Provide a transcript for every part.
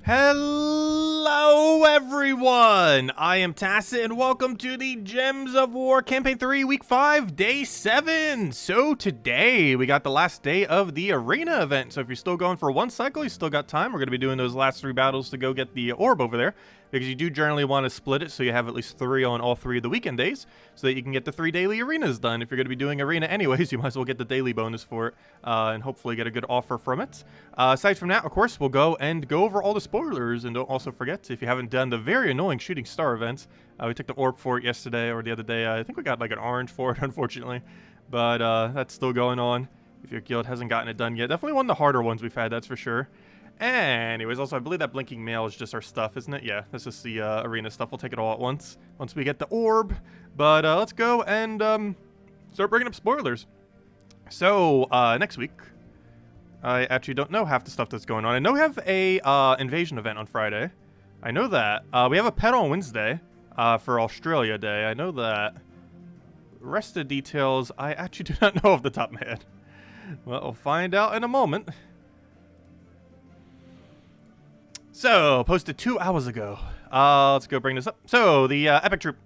Hello everyone, I am Tacit and welcome to the Gems of War Campaign 3 Week 5 Day 7. So today we got the last day of the arena event, so if you're still going for one cycle, you still got time. We're going to be doing those last 3 battles to go get the orb over there, because you do generally want to split it so you have at least 3 on all 3 of the weekend days, so that you can get the 3 daily arenas done. If you're going to be doing arena anyways, you might as well get the daily bonus for it, and hopefully get a good offer from it. Aside from that, of course, we'll go over all the spoilers, and don't also forget, if you haven't done the very annoying shooting star event, we took the orb for it yesterday or the other day. I think we got like an orange for it, unfortunately, but that's still going on. If your guild hasn't gotten it done yet, definitely one of the harder ones we've had, that's for sure. Anyways, also, I believe that blinking mail is just our stuff, isn't it? Yeah, that's just the arena stuff. We'll take it all at once we get the orb. But let's go and start bringing up spoilers. So, next week, I actually don't know half the stuff that's going on. I know we have a invasion event on Friday. I know that. We have a pet on Wednesday for Australia Day. I know that. The rest of the details, I actually do not know off the top of my head. Well, we'll find out in a moment. So, posted 2 hours ago. Let's go bring this up. So, the Epic Troop.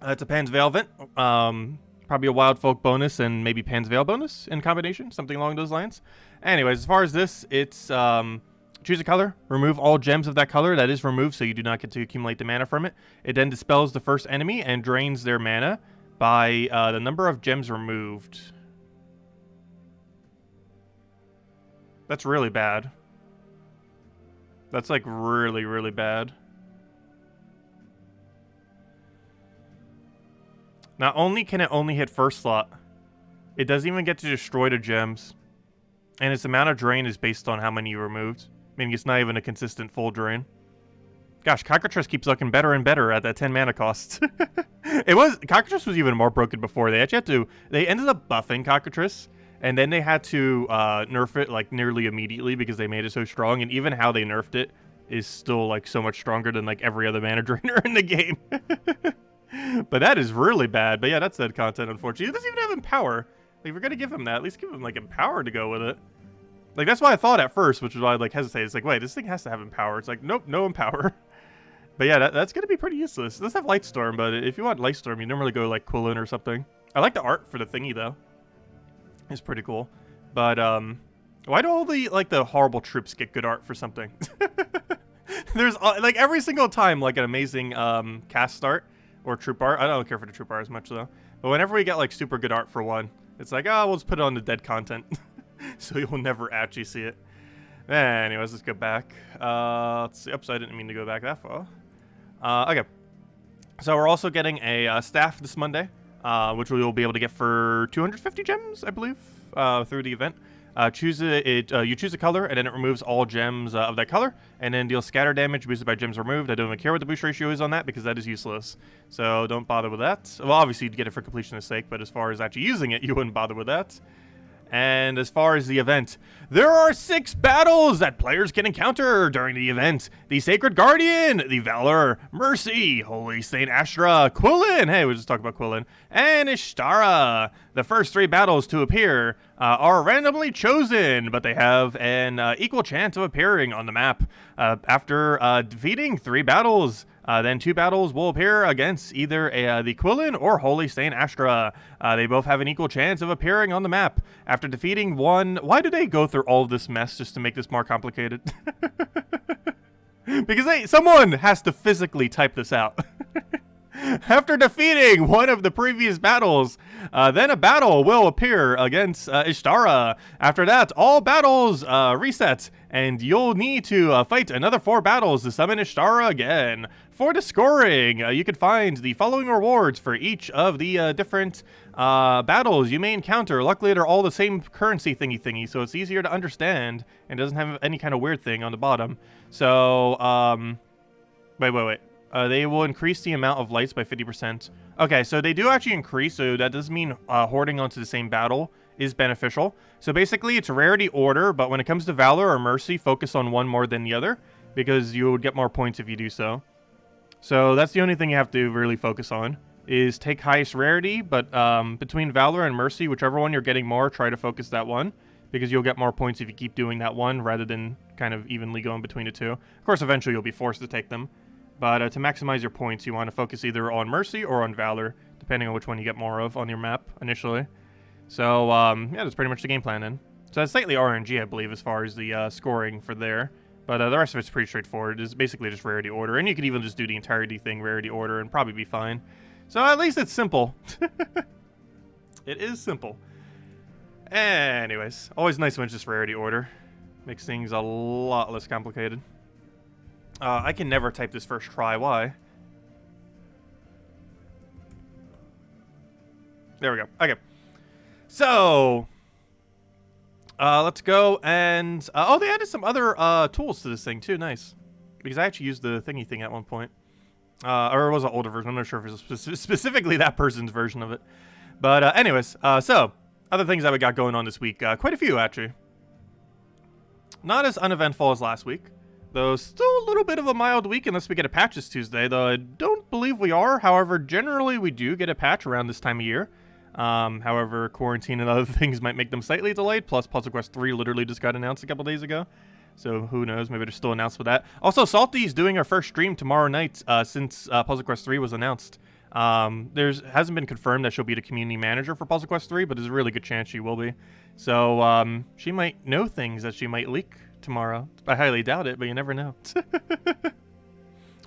It's a Pan's Veil event. Probably a Wild Folk bonus and maybe Pan's Veil bonus in combination. Something along those lines. Anyways, as far as this, it's choose a color. Remove all gems of that color. That is removed, so you do not get to accumulate the mana from it. It then dispels the first enemy and drains their mana by the number of gems removed. That's really bad. That's like really, really bad. Not only can it only hit first slot, it doesn't even get to destroy the gems. And its amount of drain is based on how many you removed. Meaning it's not even a consistent full drain. Gosh, Cockatrice keeps looking better and better at that 10 mana cost. Cockatrice was even more broken before. They ended up buffing Cockatrice. And then they had to nerf it like nearly immediately because they made it so strong. And even how they nerfed it is still like so much stronger than like every other mana drainer in the game. But that is really bad. But yeah, that's dead content, unfortunately. It doesn't even have Empower. Like, if we're going to give him that, at least give him like Empower to go with it. Like, that's what I thought at first, which is why I like hesitated. It's like, wait, this thing has to have Empower. It's like, nope, no Empower. But yeah, that's going to be pretty useless. It does have Lightstorm, but if you want Lightstorm, you normally go like Quillin or something. I like the art for the thingy, though. It's pretty cool. But, why do all the, like, the horrible troops get good art for something? There's, like, every single time, like, an amazing, cast start or troop art. I don't care for the troop art as much, though. But whenever we get, like, super good art for one, it's like, oh, we'll just put it on the dead content. So you'll never actually see it. Anyways, let's go back. Let's see. Oops, I didn't mean to go back that far. Okay. So we're also getting a staff this Monday. Which we will be able to get for 250 gems, I believe, through the event. You choose a color, and then it removes all gems of that color, and then deals scatter damage boosted by gems removed. I don't even care what the boost ratio is on that, because that is useless. So don't bother with that. Well, obviously you'd get it for completionist sake, but as far as actually using it, you wouldn't bother with that. And as far as the event, there are 6 battles that players can encounter during the event. The Sacred Guardian, the Valor, Mercy, Holy Saint Astra, Quillin, hey, we just talked about Quillin, and Ishtara. The first 3 battles to appear are randomly chosen, but they have an equal chance of appearing on the map. After defeating 3 battles, then 2 battles will appear against either the Quillin or Holy Saint Astra. They both have an equal chance of appearing on the map. After defeating one... Why do they go through all of this mess just to make this more complicated? Because someone has to physically type this out. After defeating one of the previous battles, then a battle will appear against Ishtara. After that, all battles reset, and you'll need to fight another 4 battles to summon Ishtara again. For the scoring, you can find the following rewards for each of the different battles you may encounter. Luckily, they're all the same currency thingy, so it's easier to understand and doesn't have any kind of weird thing on the bottom. So, wait. They will increase the amount of lights by 50%. Okay, so they do actually increase, so that does mean hoarding onto the same battle is beneficial. So basically, it's rarity order, but when it comes to Valor or Mercy, focus on one more than the other, because you would get more points if you do so. So that's the only thing you have to really focus on, is take highest rarity, but between Valor and Mercy, whichever one you're getting more, try to focus that one, because you'll get more points if you keep doing that one rather than kind of evenly going between the two. Of course, eventually you'll be forced to take them, but to maximize your points, you want to focus either on Mercy or on Valor, depending on which one you get more of on your map initially. So, yeah, that's pretty much the game plan then. So that's slightly RNG, I believe, as far as the scoring for there. But the rest of it's pretty straightforward. It's basically just rarity order. And you could even just do the entirety thing, rarity order, and probably be fine. So at least it's simple. It is simple. Anyways, always nice when it's just rarity order. Makes things a lot less complicated. I can never type this first try. Why? There we go. Okay. So, let's go and... oh, they added some other tools to this thing, too. Nice. Because I actually used the thingy thing at one point. Or it was an older version. I'm not sure if it was specifically that person's version of it. But anyways, so, other things that we got going on this week. Quite a few, actually. Not as uneventful as last week. Though still a little bit of a mild week unless we get a patch this Tuesday. Though I don't believe we are. However, generally we do get a patch around this time of year. However, quarantine and other things might make them slightly delayed. Plus, Puzzle Quest 3 literally just got announced a couple days ago. So, who knows? Maybe they're still announced with that. Also, Salty's doing our first stream tomorrow night since Puzzle Quest 3 was announced. Hasn't been confirmed that she'll be the community manager for Puzzle Quest 3, but there's a really good chance she will be. So, she might know things that she might leak tomorrow. I highly doubt it, but you never know.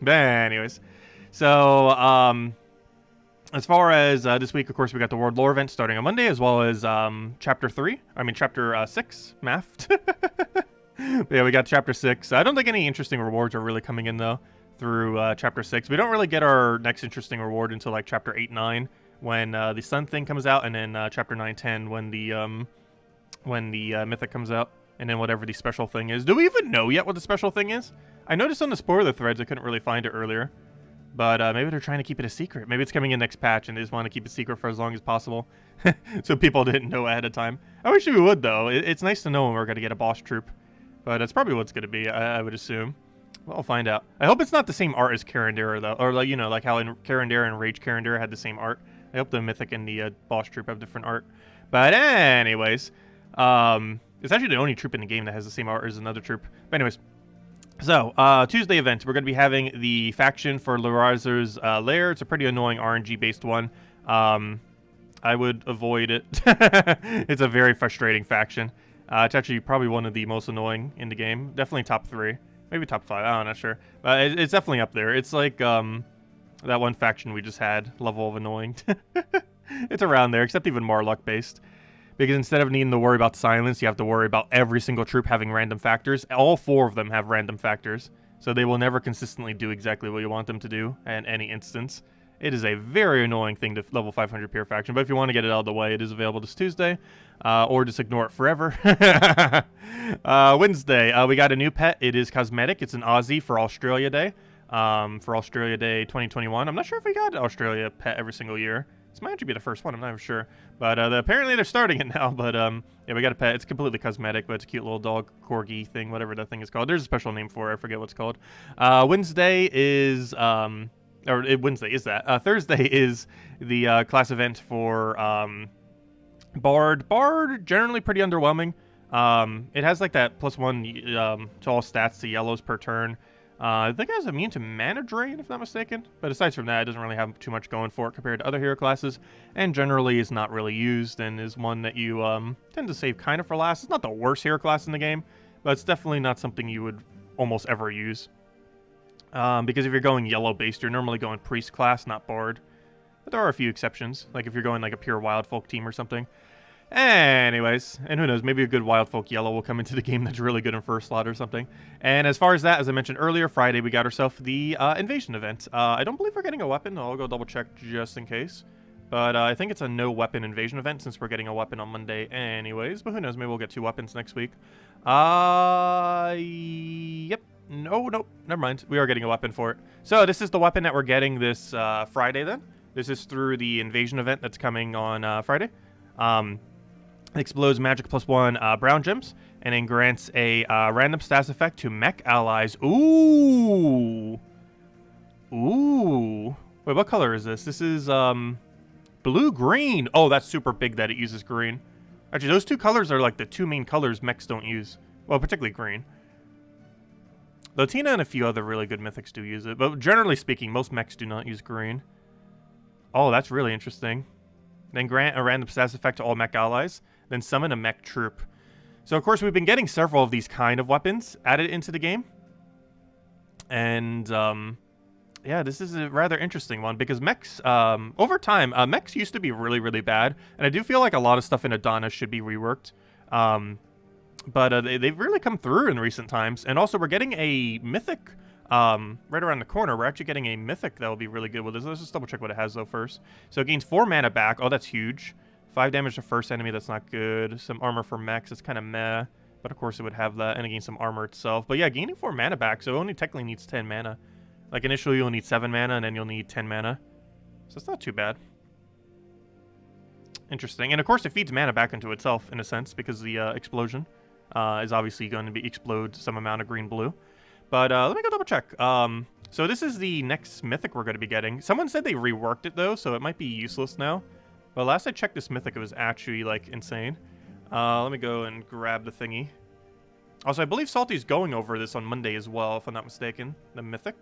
But anyways. So, as far as this week, of course, we got the World Lore event starting on Monday, as well as Chapter 6, Math. Yeah, we got Chapter 6. I don't think any interesting rewards are really coming in, though, through Chapter 6. We don't really get our next interesting reward until, like, Chapter 8, 9, when the Sun thing comes out, and then Chapter 9, 10, when the Mythic comes out, and then whatever the special thing is. Do we even know yet what the special thing is? I noticed on the spoiler threads I couldn't really find it earlier. But maybe they're trying to keep it a secret. Maybe it's coming in next patch and they just want to keep it secret for as long as possible. So people didn't know ahead of time. I wish we would, though. It's nice to know when we're going to get a boss troop. But that's probably what it's going to be, I would assume. Well, I'll find out. I hope it's not the same art as Karandera, though. Or, like, you know, like how in Karandera and Rage Karandera had the same art. I hope the Mythic and the boss troop have different art. But anyways, it's actually the only troop in the game that has the same art as another troop. But anyways. So, Tuesday event, we're going to be having the faction for Larazer's lair. It's a pretty annoying RNG-based one. I would avoid it. It's a very frustrating faction. It's actually probably one of the most annoying in the game. Definitely top 3. Maybe top 5, I'm not sure. But it's definitely up there. It's like that one faction we just had, level of annoying. It's around there, except even more luck-based. Because instead of needing to worry about silence, you have to worry about every single troop having random factors. All 4 of them have random factors. So they will never consistently do exactly what you want them to do in any instance. It is a very annoying thing to level 500 pure faction. But if you want to get it out of the way, it is available this Tuesday. Or just ignore it forever. Wednesday, we got a new pet. It is cosmetic. It's an Aussie for Australia Day. For Australia Day 2021. I'm not sure if we got an Australia pet every single year. This might actually be the first one, I'm not even sure. But apparently they're starting it now. But yeah, we got a pet. It's completely cosmetic, but it's a cute little dog corgi thing, whatever that thing is called. There's a special name for it. I forget what it's called. Wednesday is... Wednesday is that. Thursday is the class event for Bard. Bard, generally pretty underwhelming. It has like that +1 to all stats to yellows per turn. I think it has immune to mana drain, if not mistaken. But aside from that, it doesn't really have too much going for it compared to other hero classes. And generally is not really used and is one that you tend to save kind of for last. It's not the worst hero class in the game, but it's definitely not something you would almost ever use. Because if you're going yellow-based, you're normally going priest class, not bard. But there are a few exceptions, like if you're going like a pure wild folk team or something. Anyways, and who knows, maybe a good Wild Folk Yellow will come into the game that's really good in first slot or something. And as far as that, as I mentioned earlier, Friday we got ourselves the Invasion event. I don't believe we're getting a weapon. I'll go double check just in case. But I think it's a no weapon Invasion event since we're getting a weapon on Monday anyways. But who knows, maybe we'll get 2 weapons next week. Yep. Nope, never mind. We are getting a weapon for it. So this is the weapon that we're getting this Friday then. This is through the Invasion event that's coming on Friday. Explodes magic +1 brown gems, and then grants a random stats effect to mech allies. Ooh. Wait, what color is this? This is blue-green. Oh, that's super big that it uses green. Actually, those two colors are like the two main colors mechs don't use. Well, particularly green. Though Tina and a few other really good mythics do use it. But generally speaking, most mechs do not use green. Oh, that's really interesting. Then grant a random status effect to all mech allies. Then summon a mech troop. So, of course, we've been getting several of these kind of weapons added into the game. And, yeah, this is a rather interesting one because mechs, over time, mechs used to be really, really bad. And I do feel like a lot of stuff in Adana should be reworked. But they've really come through in recent times. And also, we're getting a mythic right around the corner. We're actually getting a mythic that will be really good with this. Let's just double check what it has, though, first. So it gains 4 mana back. Oh, that's huge. 5 damage to first enemy, that's not good. Some armor for mechs, it's kind of meh. But of course it would have that, and it gains some armor itself. But yeah, gaining 4 mana back, so it only technically needs 10 mana. Like initially you'll need 7 mana, and then you'll need 10 mana. So it's not too bad. Interesting. And of course it feeds mana back into itself, in a sense, because the explosion is obviously going to be explode some amount of green-blue. But let me go double check. So this is the next mythic we're going to be getting. Someone said they reworked it, though, so it might be useless now. But last I checked this mythic, it was actually, like, insane. Let me go and grab the thingy. Also, I believe Salty's going over this on Monday as well, if I'm not mistaken. The mythic.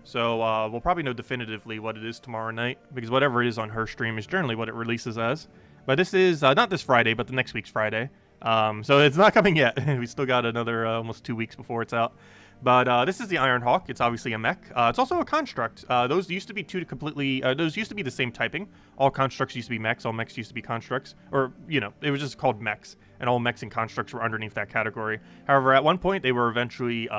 So, we'll probably know definitively what it is tomorrow night. Because whatever it is on her stream is generally what it releases as. But this is, not this Friday, but the next week's Friday. So it's not coming yet. We still got another almost 2 weeks before it's out. But this is the Iron Hawk. It's obviously a mech. It's also a construct. Those used to be those used to be the same typing. All constructs used to be mechs. All mechs used to be constructs. Or, you know, it was just called mechs. And all mechs and constructs were underneath that category. However, at one point, they were eventually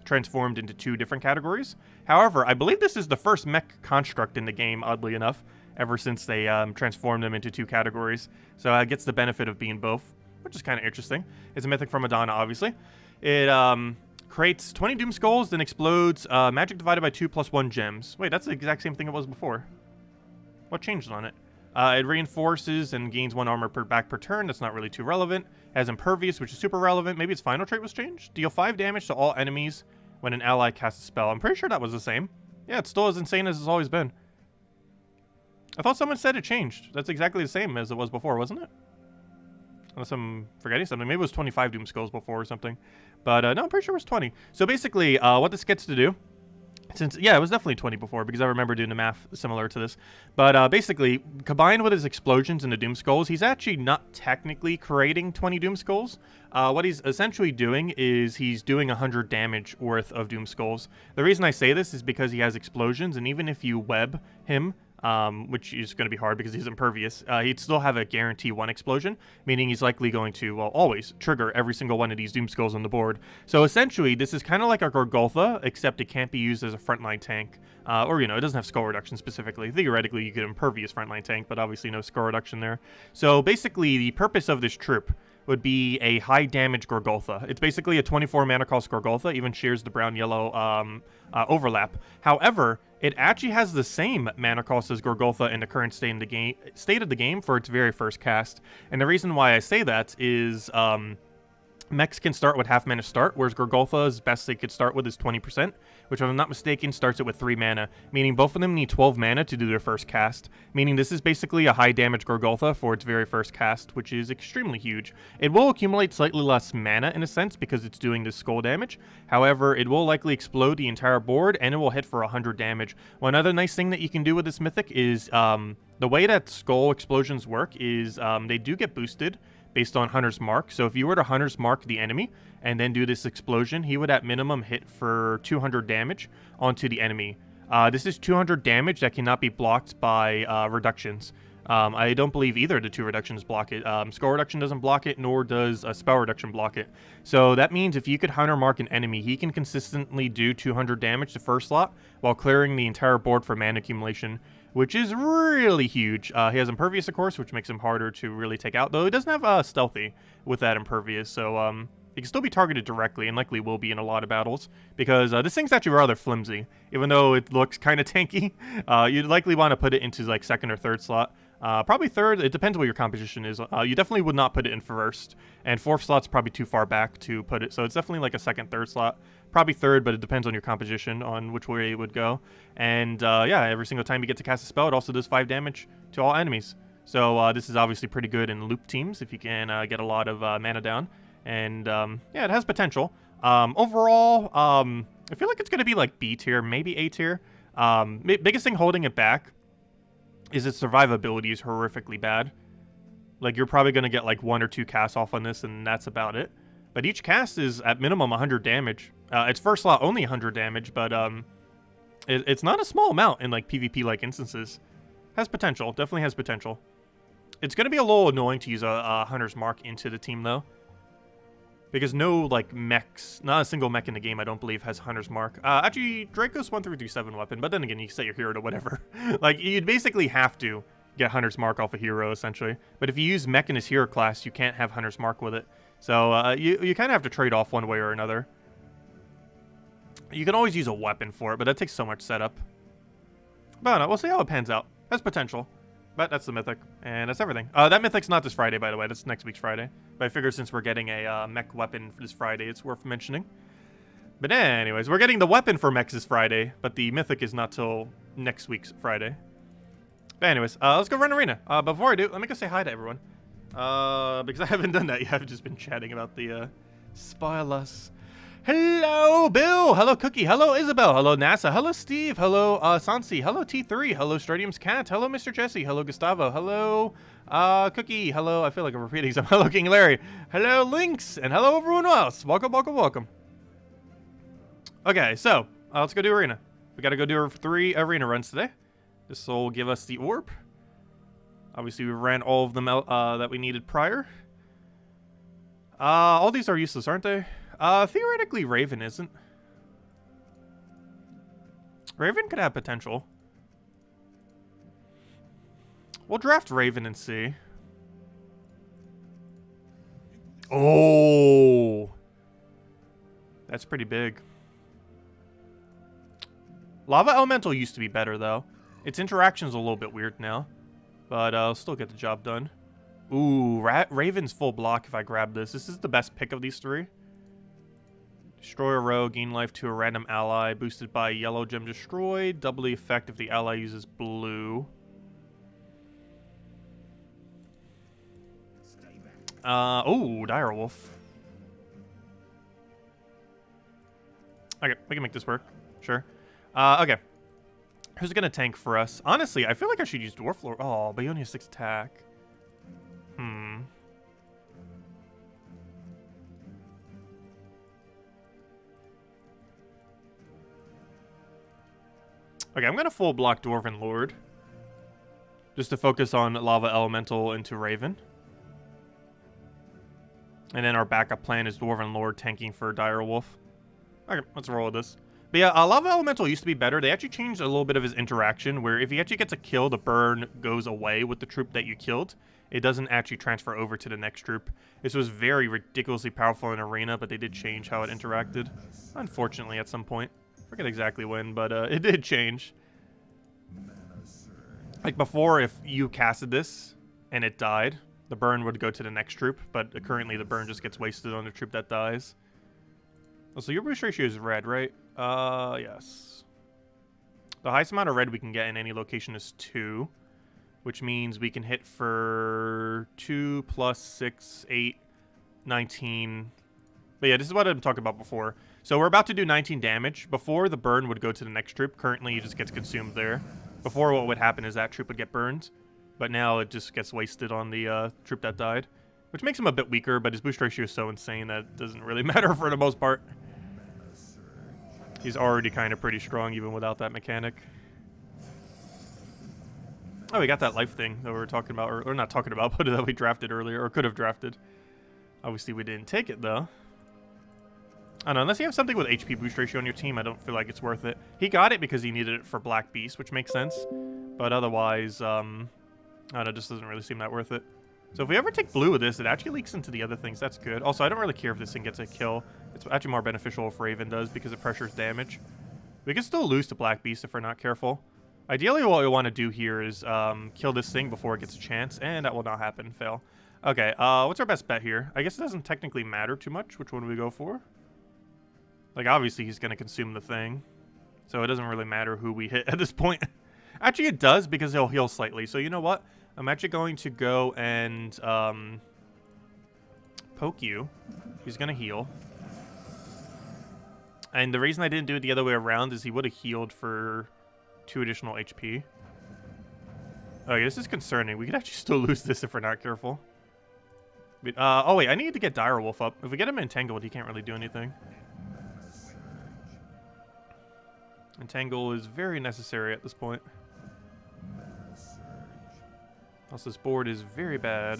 transformed into 2 different categories. However, I believe this is the first mech construct in the game, oddly enough, ever since they transformed them into 2 categories. So it gets the benefit of being both, which is kind of interesting. It's a mythic from Adana, obviously. It creates 20 Doom Skulls, then explodes magic divided by 2 plus 1 gems. Wait, that's the exact same thing it was before. What changed on it? It reinforces and gains 1 armor back per turn. That's not really too relevant. It has Impervious, which is super relevant. Maybe its final trait was changed. Deal 5 damage to all enemies when an ally casts a spell. I'm pretty sure that was the same. Yeah, it's still as insane as it's always been. I thought someone said it changed. That's exactly the same as it was before, wasn't it? Unless I'm forgetting something. Maybe it was 25 Doom Skulls before or something. But no, I'm pretty sure it was 20. So basically, what this gets to do, since, yeah, it was definitely 20 before, because I remember doing the math similar to this. But basically, combined with his explosions and the Doom Skulls, he's actually not technically creating 20 Doom Skulls. What he's essentially doing is he's doing 100 damage worth of Doom Skulls. The reason I say this is because he has explosions, and even if you web him, which is going to be hard because he's impervious, he'd still have a guarantee 1 explosion, meaning he's likely going to, well, always trigger every single one of these Doom Skulls on the board. So essentially, this is kind of like a Gorgultha, except it can't be used as a frontline tank. Or, you know, it doesn't have skull reduction specifically. Theoretically, you could impervious frontline tank, but obviously no skull reduction there. So basically, the purpose of this troop would be a high damage Gorgultha. It's basically a 24 mana cost Gorgultha, even shares the brown-yellow overlap. However, it actually has the same mana cost as Gorgultha in the current state of the game for its very first cast. And the reason why I say that is mechs can start with half mana start, whereas Gorgultha's best they could start with is 20%, which, if I'm not mistaken, starts it with 3 mana, meaning both of them need 12 mana to do their first cast, meaning this is basically a high damage Gorgultha for its very first cast, which is extremely huge. It will accumulate slightly less mana in a sense because it's doing this skull damage. However, it will likely explode the entire board, and it will hit for 100 damage. One other nice thing that you can do with this mythic is the way that skull explosions work is they do get boosted based on Hunter's Mark. So if you were to Hunter's Mark the enemy and then do this explosion, he would at minimum hit for 200 damage onto the enemy. This is 200 damage that cannot be blocked by reductions. I don't believe either of the 2 reductions block it. Skull reduction doesn't block it, nor does spell reduction block it. So that means if you could Hunter Mark an enemy, he can consistently do 200 damage to first slot while clearing the entire board for mana accumulation, which is really huge. He has Impervious, of course, which makes him harder to really take out, though he doesn't have Stealthy with that Impervious, so he can still be targeted directly, and likely will be in a lot of battles, because this thing's actually rather flimsy. Even though it looks kind of tanky, you'd likely want to put it into, like, 2nd or 3rd slot. Probably 3rd, it depends what your composition is. You definitely would not put it in 1st, and 4th slot's probably too far back to put it, so it's definitely like a 2nd, 3rd slot. Probably 3rd, but it depends on your composition, on which way it would go. And yeah, every single time you get to cast a spell, it also does 5 damage to all enemies. So this is obviously pretty good in loop teams if you can get a lot of mana down. And yeah, it has potential. Overall, I feel like it's going to be like B tier, maybe A tier. Biggest thing holding it back is its survivability is horrifically bad. Like, you're probably going to get like 1 or 2 casts off on this, and that's about it. But each cast is at minimum 100 damage. Its first slot only 100 damage, but it's not a small amount in like PvP-like instances. Has potential, definitely has potential. It's going to be a little annoying to use a Hunter's Mark into the team, though. Because no, like, mechs, not a single mech in the game, I don't believe, has Hunter's Mark. Actually, Draco's 1-3-3-7 weapon, but then again, you can set your hero to whatever. Like, you'd basically have to get Hunter's Mark off a hero, essentially. But if you use mech in his hero class, you can't have Hunter's Mark with it. So, you kind of have to trade off one way or another. You can always use a weapon for it, but that takes so much setup. But no, we'll see how it pans out. Has potential. But that's the mythic, and that's everything. That mythic's not this Friday, by the way. That's next week's Friday. But I figured since we're getting a mech weapon for this Friday, it's worth mentioning. But anyways, we're getting the weapon for mechs this Friday, but the mythic is not till next week's Friday. But anyways, let's go run arena. Before I do, let me go say hi to everyone. Because I haven't done that yet. I've just been chatting about the spoil us. Hello, Bill. Hello, Cookie. Hello, Isabel. Hello, NASA. Hello, Steve. Hello, Sansi. Hello, T3. Hello, Stradium's Cat. Hello, Mr. Jesse. Hello, Gustavo. Hello, Cookie. Hello, I feel like I'm repeating some. Hello, King Larry. Hello, Lynx. And hello, everyone else. Welcome, welcome, welcome. Okay, so, let's go do arena. We gotta go do 3 arena runs today. This will give us the orb. Obviously, we ran all of them out that we needed prior. All these are useless, aren't they? Theoretically, Raven isn't. Raven could have potential. We'll draft Raven and see. Oh! That's pretty big. Lava Elemental used to be better, though. Its interaction's a little bit weird now. But I'll still get the job done. Ooh, Raven's full block if I grab this. This is the best pick of these 3. Destroy a rogue, gain life to a random ally, boosted by yellow gem destroyed. Double the effect if the ally uses blue. Oh, Direwolf. Okay, we can make this work. Sure. Okay. Who's gonna tank for us? Honestly, I feel like I should use Dwarf Lord. Oh, but he only has 6 attack. Okay, I'm gonna full block Dwarven Lord. Just to focus on Lava Elemental into Raven. And then our backup plan is Dwarven Lord tanking for Direwolf. Okay, let's roll with this. But yeah, Lava Elemental used to be better. They actually changed a little bit of his interaction, where if he actually gets a kill, the burn goes away with the troop that you killed. It doesn't actually transfer over to the next troop. This was very ridiculously powerful in Arena, but they did change how it interacted. Unfortunately, at some point. I forget exactly when, but it did change. Like before, if you casted this and it died, the burn would go to the next troop, but currently the burn just gets wasted on the troop that dies. Oh, so your boost ratio is red, right? Yes. The highest amount of red we can get in any location is 2, which means we can hit for 2 plus 6, 8, 19. But yeah, this is what I'm talking about before. So we're about to do 19 damage. Before, the burn would go to the next troop. Currently, it just gets consumed there. Before, what would happen is that troop would get burned. But now it just gets wasted on the troop that died. Which makes him a bit weaker, but his boost ratio is so insane that it doesn't really matter for the most part. He's already kind of pretty strong even without that mechanic. Oh, we got that life thing that we were talking about, or not talking about, but that we drafted earlier, or could have drafted. Obviously, we didn't take it, though. I don't know, unless you have something with HP boost ratio on your team, I don't feel like it's worth it. He got it because he needed it for Black Beast, which makes sense. But otherwise, I don't know, it just doesn't really seem that worth it. So if we ever take blue with this, it actually leaks into the other things. That's good. Also, I don't really care if this thing gets a kill. It's actually more beneficial if Raven does because it pressures damage. We can still lose to Black Beast if we're not careful. Ideally, what we want to do here is kill this thing before it gets a chance, and that will not happen. Fail. Okay, what's our best bet here? I guess it doesn't technically matter too much which one do we go for. Like, obviously, he's going to consume the thing. So it doesn't really matter who we hit at this point. Actually, it does because he'll heal slightly. So you know what? I'm actually going to go and poke you. He's going to heal. And the reason I didn't do it the other way around is he would have healed for 2 additional HP. Okay, this is concerning. We could actually still lose this if we're not careful. But, oh wait, I need to get Direwolf up. If we get him entangled, he can't really do anything. Entangle is very necessary at this point. Also, this board is very bad.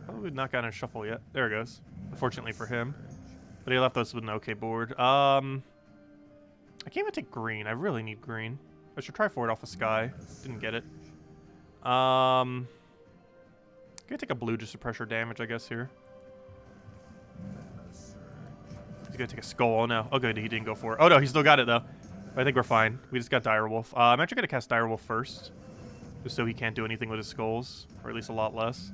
Probably would not gotten a shuffle yet. There it goes. Unfortunately for him. But he left us with an okay board. I can't even take green. I really need green. I should try for it off of Sky. Didn't get it. Gonna take a blue just to pressure damage, I guess, here. He's gonna take a skull. Oh no. Oh good, he didn't go for it. Oh no, he still got it though. I think we're fine. We just got Direwolf. I'm actually gonna cast Direwolf first. Just so he can't do anything with his skulls. Or at least a lot less.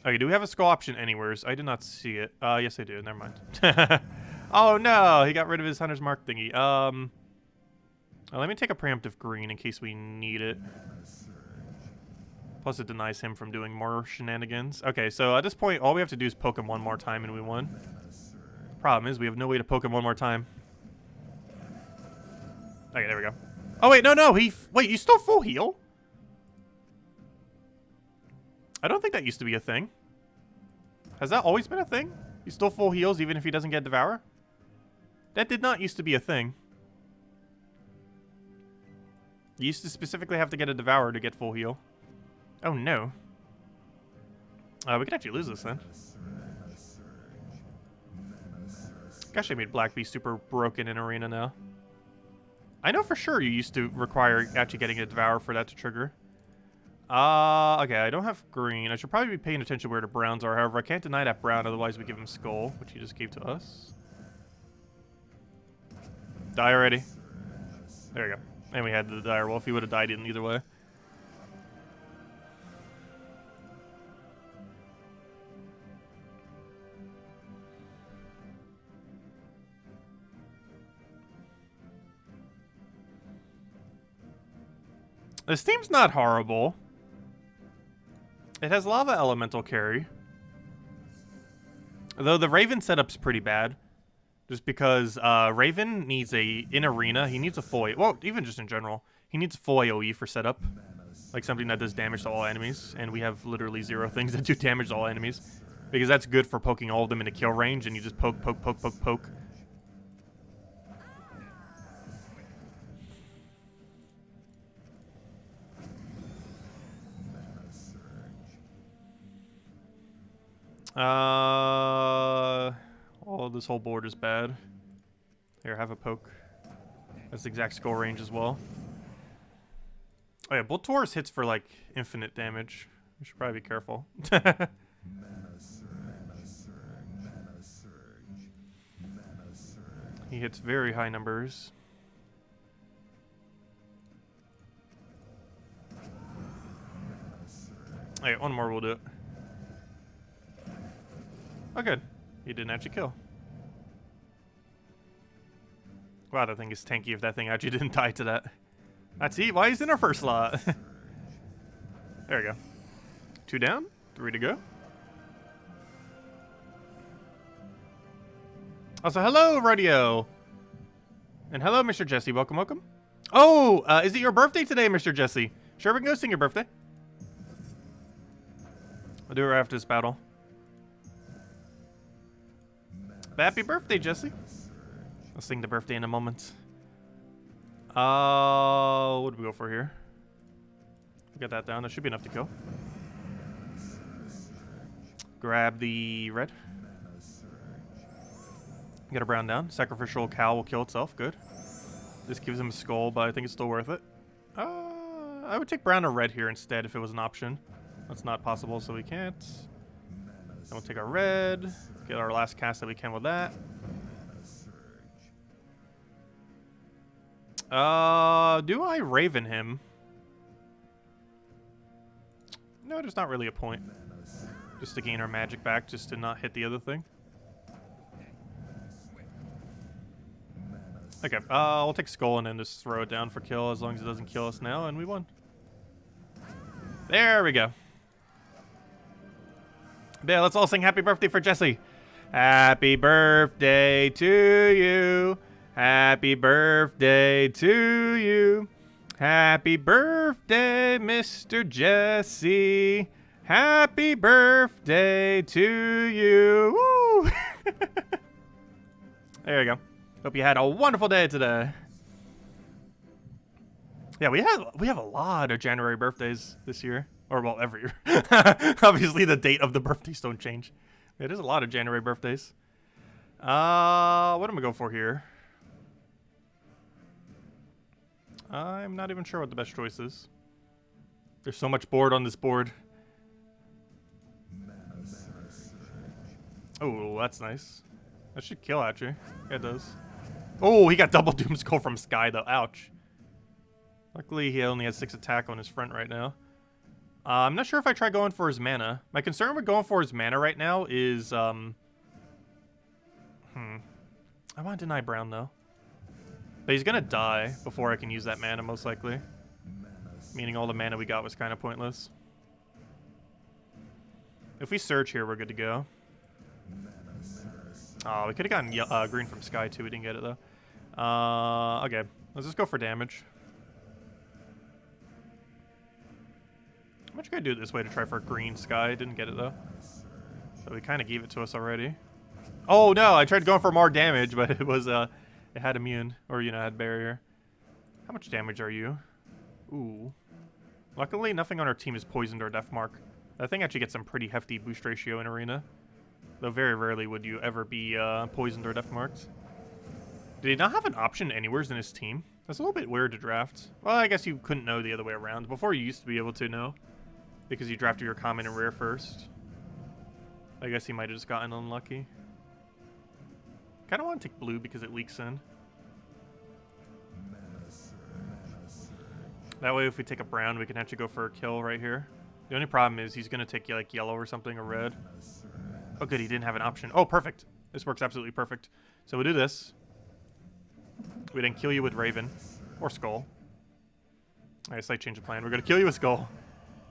Okay, do we have a skull option anywheres? I did not see it. Yes I do. Never mind. Oh no, he got rid of his Hunter's Mark thingy. Let me take a preemptive green in case we need it. Plus it denies him from doing more shenanigans. Okay, so at this point, all we have to do is poke him one more time and we won. Problem is, we have no way to poke him one more time. Okay, there we go. Oh wait, no, wait, you still full heal? I don't think that used to be a thing. Has that always been a thing? He still full heals even if he doesn't get Devour? That did not used to be a thing. You used to specifically have to get a Devour to get full heal. Oh no. We could actually lose this then. Gosh, I made Black be super broken in Arena now. I know for sure you used to require actually getting a Devour for that to trigger. Okay, I don't have green. I should probably be paying attention where the browns are. However, I can't deny that brown, otherwise we give him skull, which he just gave to us. Die already. There we go. And we had the Direwolf. He would have died in either way. This team's not horrible. It has Lava Elemental carry. Though the Raven setup's pretty bad. Just because Raven needs in Arena, he needs a full, well, even just in general, he needs a full AoE for setup. Like something that does damage to all enemies. And we have literally 0 things that do damage to all enemies. Because that's good for poking all of them into kill range, and you just poke, poke, poke, poke, poke. Oh, this whole board is bad. Here, have a poke. That's the exact skull range as well. Oh yeah, Bolt Taurus hits for like infinite damage. We should probably be careful. He hits very high numbers. Alright, one more will do it. Oh, good. He didn't actually kill. Wow, that thing is tanky if that thing actually didn't die to that. That's why he's in our first slot. There we go. 2 down, 3 to go. Also, hello, Radio. And hello, Mr. Jesse. Welcome, welcome. Oh, is it your birthday today, Mr. Jesse? Sure, we can go sing your birthday. I'll do it right after this battle. Happy birthday, Jesse. I'll sing the birthday in a moment. What do we go for here? Get that down. That should be enough to kill. Grab the red. Get a brown down. Sacrificial cow will kill itself. Good. This gives him a skull, but I think it's still worth it. I would take brown or red here instead if it was an option. That's not possible, so we can't. Then we'll take our red. Get our last cast that we can with that. Do I Raven him? No, there's not really a point. Just to gain our magic back, just to not hit the other thing. Okay, we'll take Skull and then just throw it down for kill as long as it doesn't kill us now, and we won. There we go. Yeah, let's all sing happy birthday for Jesse. Happy birthday to you. Happy birthday to you. Happy birthday, Mr. Jesse. Happy birthday to you. Woo! There you go. Hope you had a wonderful day today. Yeah, we have a lot of January birthdays this year. Or, well, every year. Obviously, the date of the birthdays don't change. It is a lot of January birthdays. What am I going for here? I'm not even sure what the best choice is. There's so much board on this board. Oh, that's nice. That should kill, actually. Yeah, it does. Oh, he got double Doom Skull from Sky, though. Ouch. Luckily, he only has 6 attack on his front right now. I'm not sure if I try going for his mana. My concern with going for his mana right now is, I want to deny Brown, though. But he's gonna die before I can use that mana, most likely. Meaning all the mana we got was kind of pointless. If we search here, we're good to go. Oh, we could have gotten green from Sky, too. We didn't get it, though. Okay. Let's just go for damage. I'm actually gonna do it this way to try for green Sky. Didn't get it, though. So he kind of gave it to us already. Oh, no! I tried going for more damage, but it was, it had immune. Or, you know, had barrier. How much damage are you? Ooh. Luckily, nothing on our team is poisoned or death mark. That thing actually gets some pretty hefty boost ratio in Arena. Though very rarely would you ever be poisoned or death marked. Did he not have an option anywhere in his team? That's a little bit weird to draft. Well, I guess you couldn't know the other way around. Before, you used to be able to know. Because you drafted your common and rare first. I guess he might have just gotten unlucky. Kind of want to take blue because it leaks in. That way, if we take a brown, we can actually go for a kill right here. The only problem is he's going to take like yellow or something or red. Oh, good. He didn't have an option. Oh, perfect. This works absolutely perfect. So we do this. We then kill you with Raven. Or Skull. I guess I change the plan. We're going to kill you with Skull.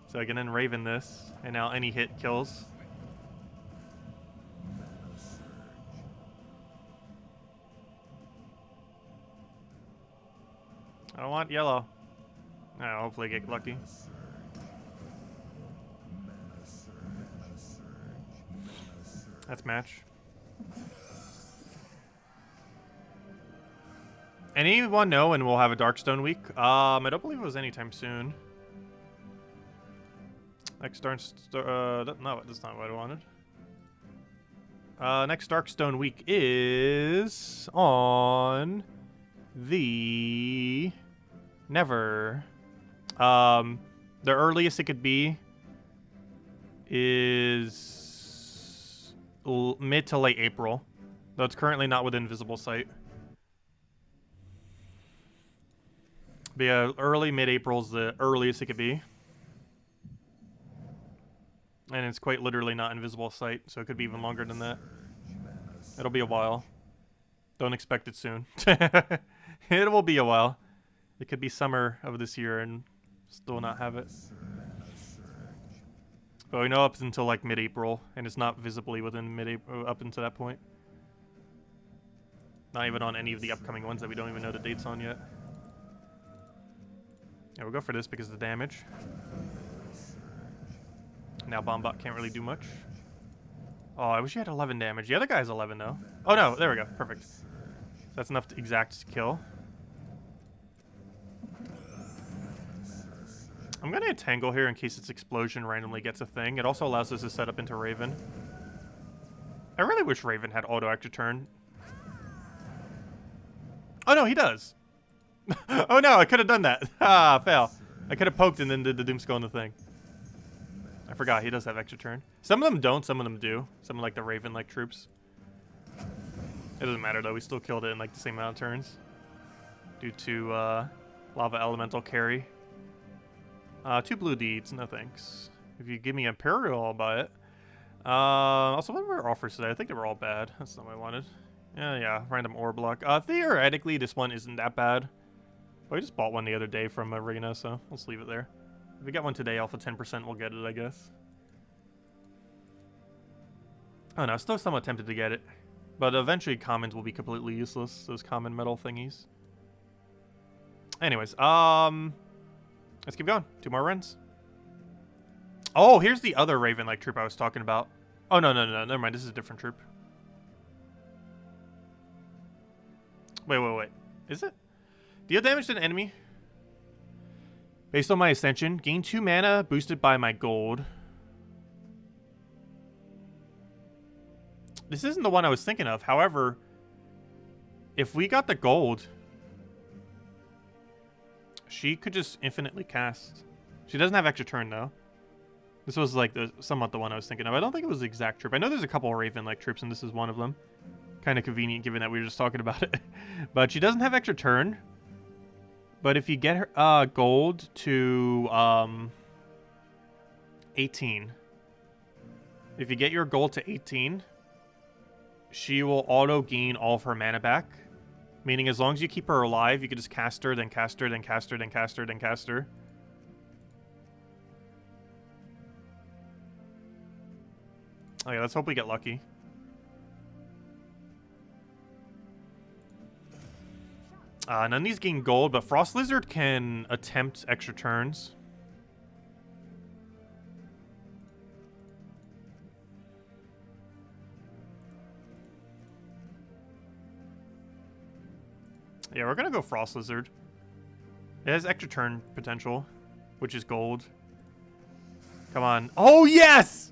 So I can then Raven this. And now any hit kills. I don't want yellow. Oh, hopefully I get lucky. That's match. Anyone know when we'll have a Darkstone week? I don't believe it was anytime soon. Next no, that's not what I wanted. Next Darkstone week is on the never. The earliest it could be is mid to late April, though it's currently not within visible sight. But yeah, early mid-April is the earliest it could be. And it's quite literally not in visible sight, so it could be even longer than that. It'll be a while. Don't expect it soon. It will be a while. It could be summer of this year and still not have it. But we know up until like mid-April, and it's not visibly within mid-April up until that point. Not even on any of the upcoming ones that we don't even know the dates on yet. Yeah, we'll go for this because of the damage. Now Bombot can't really do much. Oh, I wish you had 11 damage. The other guy has 11 though. Oh no, there we go. Perfect. That's enough to exact kill. I'm gonna hit Tangle here in case its explosion randomly gets a thing. It also allows us to set up into Raven. I really wish Raven had auto extra turn. Oh no, he does. Oh no, I could have done that. Ah, fail. I could have poked and then did the Doomskull on the thing. I forgot, he does have extra turn. Some of them don't, some of them do. Some like the Raven-like troops. It doesn't matter though, we still killed it in like the same amount of turns. Due to Lava Elemental carry. 2 blue deeds, no thanks. If you give me Imperial, I'll buy it. Also, what were our offers today? I think they were all bad. That's not what I wanted. Yeah, random ore block. Theoretically, this one isn't that bad. But I just bought one the other day from Arena, so let's leave it there. If we get one today, alpha 10%, we'll get it, I guess. Oh no, still somewhat tempted to get it. But eventually commons will be completely useless, those common metal thingies. Anyways, let's keep going. 2 more runs. Oh, here's the other Raven-like troop I was talking about. Oh, no, never mind. This is a different troop. Wait. Is it? Deal damage to an enemy. Based on my ascension. Gain 2 mana, boosted by my gold. This isn't the one I was thinking of. However, if we got the gold, she could just infinitely cast. She doesn't have extra turn, though. This was like somewhat the one I was thinking of. I don't think it was the exact troop. I know there's a couple of Raven-like troops, and this is one of them. Kind of convenient, given that we were just talking about it. But she doesn't have extra turn. But if you get her gold to 18. If you get your gold to 18, she will auto-gain all of her mana back. Meaning as long as you keep her alive, you can just cast her, then cast her, then cast her, then cast her, then cast her. Oh yeah, let's hope we get lucky. None of these gain gold, but Frost Lizard can attempt extra turns. Yeah, we're gonna go Frost Lizard. It has extra turn potential, which is gold. Come on. Oh, yes!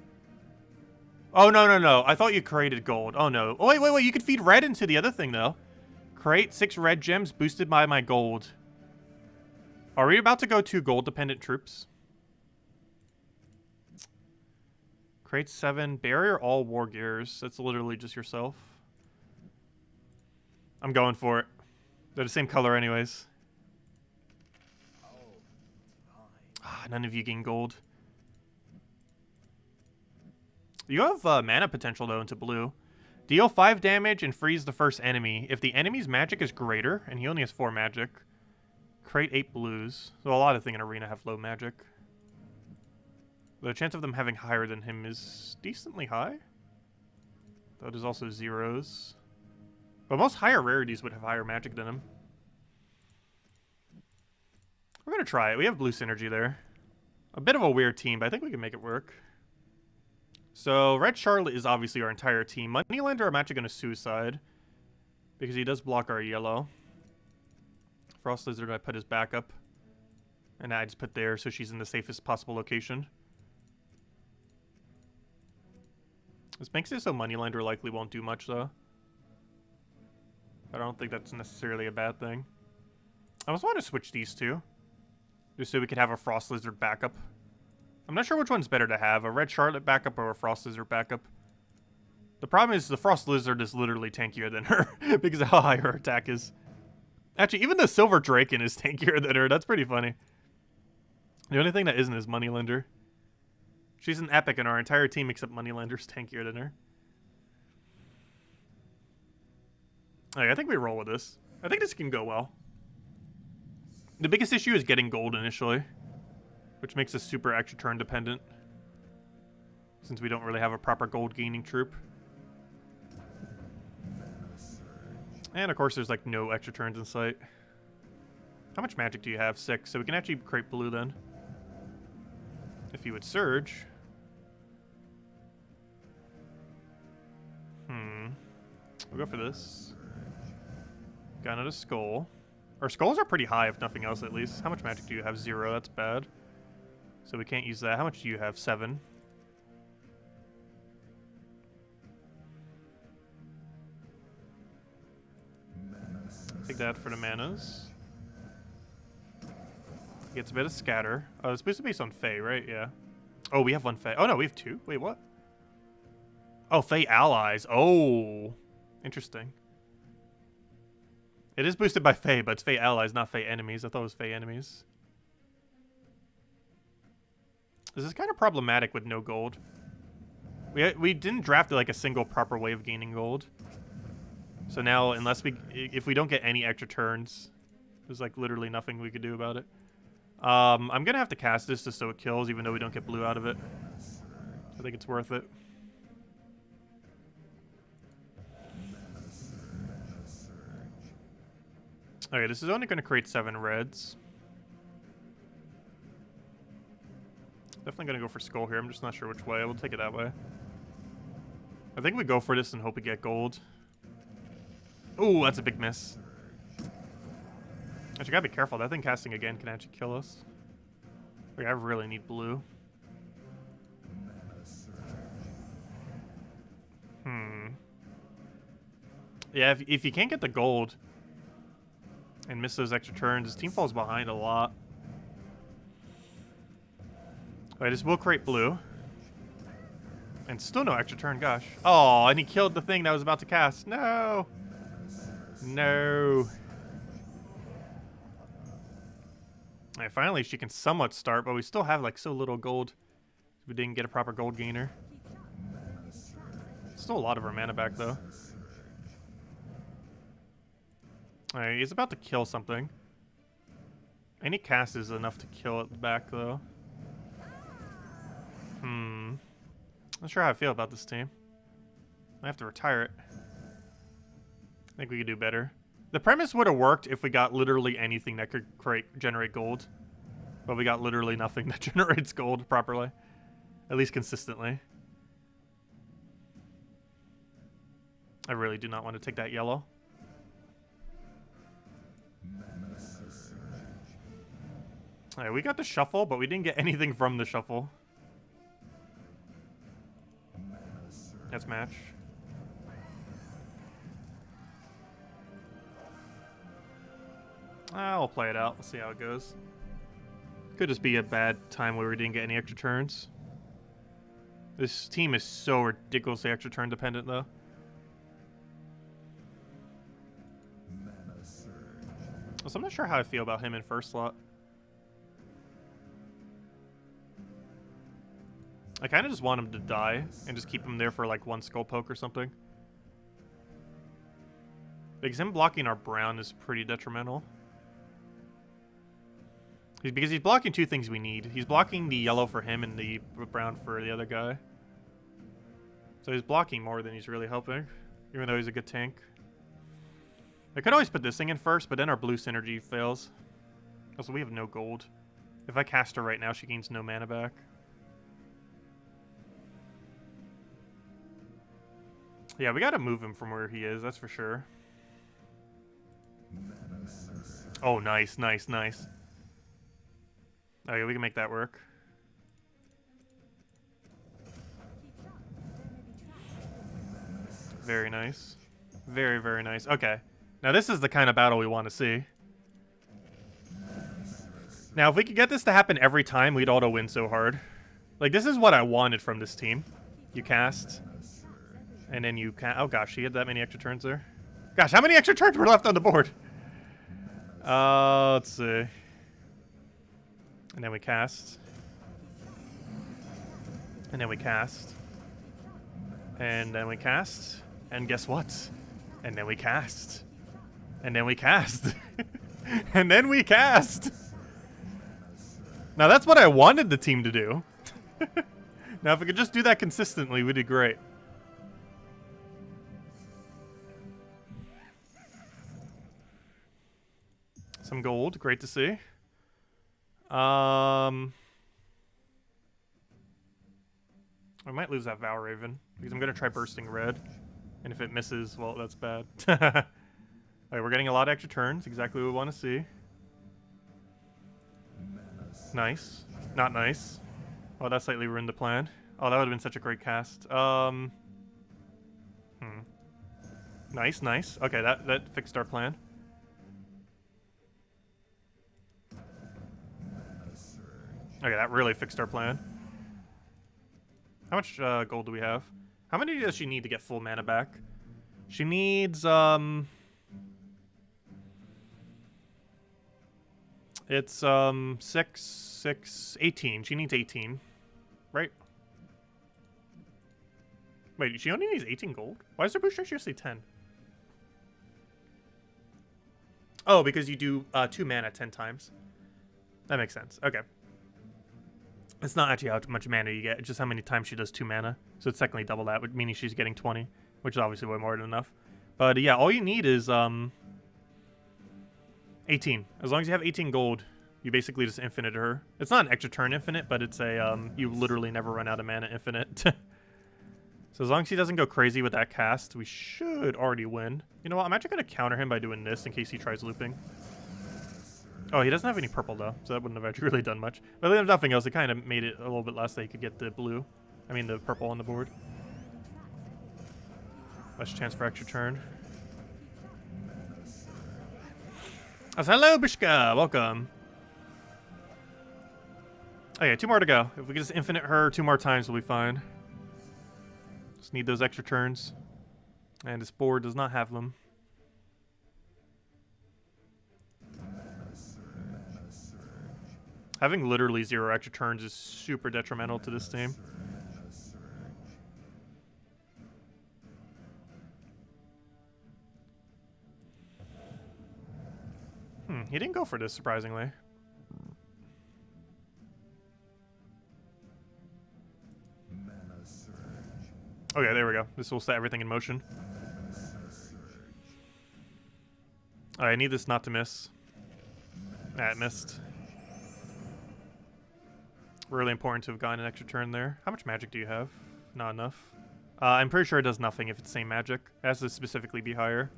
Oh, no. I thought you created gold. Oh, no. Oh, wait. You could feed red into the other thing, though. Create 6 red gems boosted by my gold. Are we about to go 2 gold-dependent troops? Create 7. Barrier all war gears. That's literally just yourself. I'm going for it. They're the same color anyways. None of you gain gold. You have mana potential, though, into blue. Deal 5 damage and freeze the first enemy. If the enemy's magic is greater, and he only has 4 magic, create 8 blues. So a lot of things in Arena have low magic. The chance of them having higher than him is decently high. Though there's also zeros. But most higher rarities would have higher magic than him. We're going to try it. We have blue synergy there. A bit of a weird team, but I think we can make it work. So, Red Charlotte is obviously our entire team. Moneylender, I'm actually going to suicide. Because he does block our yellow. Frost Lizard, I put his backup. And I just put there so she's in the safest possible location. This makes it so Moneylender likely won't do much, though. I don't think that's necessarily a bad thing. I also want to switch these two. Just so we can have a Frost Lizard backup. I'm not sure which one's better to have, a Red Charlotte backup or a Frost Lizard backup. The problem is the Frost Lizard is literally tankier than her because of how high her attack is. Actually, even the Silver Draken is tankier than her. That's pretty funny. The only thing that isn't is Moneylender. She's an epic and our entire team except Moneylender's tankier than her. I think we roll with this. I think this can go well. The biggest issue is getting gold initially, which makes us super extra turn dependent, since we don't really have a proper gold gaining troop. And of course there's like no extra turns in sight. How much magic do you have? 6, so we can actually create blue then. If you would surge. We'll go for this. Got another skull. Our skulls are pretty high, if nothing else, at least. How much magic do you have? 0. That's bad. So we can't use that. How much do you have? 7. Take that for the manas. Gets a bit of scatter. Oh, it's supposed to be based on Fae, right? Yeah. Oh, we have 1 Fae. Oh, no, we have 2. Wait, what? Oh, Fae allies. Oh. Interesting. It is boosted by Fae, but it's Fae allies, not Fae enemies. I thought it was Fae enemies. This is kind of problematic with no gold. We didn't draft like a single proper way of gaining gold. So now, if we don't get any extra turns, there's like literally nothing we could do about it. I'm gonna have to cast this just so it kills, even though we don't get blue out of it. I think it's worth it. Okay, this is only gonna create 7 reds. Definitely gonna go for skull here. I'm just not sure which way. We'll take it that way. I think we go for this and hope we get gold. Ooh, that's a big miss. Actually, gotta be careful. That thing casting again can actually kill us. Okay, I really need blue. Yeah, if you can't get the gold and miss those extra turns, his team falls behind a lot. Okay, this will create blue. And still no extra turn, gosh. Oh, and he killed the thing that was about to cast. No! No. Alright, finally she can somewhat start, but we still have like so little gold. We didn't get a proper gold gainer. Still a lot of our mana back though. Alright, he's about to kill something. Any cast is enough to kill it back though. Not sure how I feel about this team. I have to retire it. I think we could do better. The premise would have worked if we got literally anything that could generate gold. But we got literally nothing that generates gold properly. At least consistently. I really do not want to take that yellow. Alright, we got the shuffle, but we didn't get anything from the shuffle. Let's match. I'll play it out. We'll see how it goes. Could just be a bad time where we didn't get any extra turns. This team is so ridiculously extra turn dependent, though. So I'm not sure how I feel about him in first slot. I kind of just want him to die and just keep him there for like 1 skull poke or something. Because him blocking our brown is pretty detrimental. Because he's blocking 2 things we need. He's blocking the yellow for him and the brown for the other guy. So he's blocking more than he's really helping, even though he's a good tank. I could always put this thing in first, but then our blue synergy fails. Also, we have no gold. If I cast her right now, she gains no mana back. Yeah, we gotta move him from where he is, that's for sure. Oh, nice, nice, nice. Oh yeah, we can make that work. Very nice. Very, very nice. Okay. Now this is the kind of battle we want to see. Now, if we could get this to happen every time, we'd auto-win so hard. Like, this is what I wanted from this team. You cast... and then you can. Oh gosh, he had that many extra turns there. Gosh, how many extra turns were left on the board? Let's see. And then we cast. And then we cast. And then we cast. And guess what? And then we cast. And then we cast. And then we cast. Now that's what I wanted the team to do. Now if we could just do that consistently, we'd do great. Some gold, great to see. I might lose that Vow Raven because I'm gonna try bursting red, and if it misses, well, that's bad. Alright, we're getting a lot of extra turns, exactly what we want to see. Nice, not nice. Oh, that slightly ruined the plan. Oh, that would have been such a great cast. Nice, nice. Okay, that fixed our plan. Okay, that really fixed our plan. How much gold do we have? How many does she need to get full mana back? She needs, it's, 18. She needs 18, right? Wait, she only needs 18 gold? Why is her boost ratio say 10? Oh, because you do 2 mana 10 times. That makes sense. Okay. It's not actually how much mana you get, it's just how many times she does 2 mana. So it's technically double that, meaning she's getting 20, which is obviously way more than enough. But yeah, all you need is 18. As long as you have 18 gold, you basically just infinite her. It's not an extra turn infinite, but it's a you literally never run out of mana infinite. So as long as he doesn't go crazy with that cast, we should already win. You know what? I'm actually going to counter him by doing this in case he tries looping. Oh, he doesn't have any purple, though, so that wouldn't have actually really done much. But if nothing else, it kind of made it a little bit less that he could get the blue. I mean, the purple on the board. Less chance for extra turn. Oh, hello, Bishka! Welcome. Okay, 2 more to go. If we can just infinite her 2 more times, we'll be fine. Just need those extra turns. And this board does not have them. Having literally 0 extra turns is super detrimental to this team. He didn't go for this, surprisingly. Okay, there we go. This will set everything in motion. Alright, I need this not to miss. Ah, it missed. Really important to have gotten an extra turn there. How much magic do you have? Not enough. I'm pretty sure it does nothing if it's the same magic. It has to specifically be higher.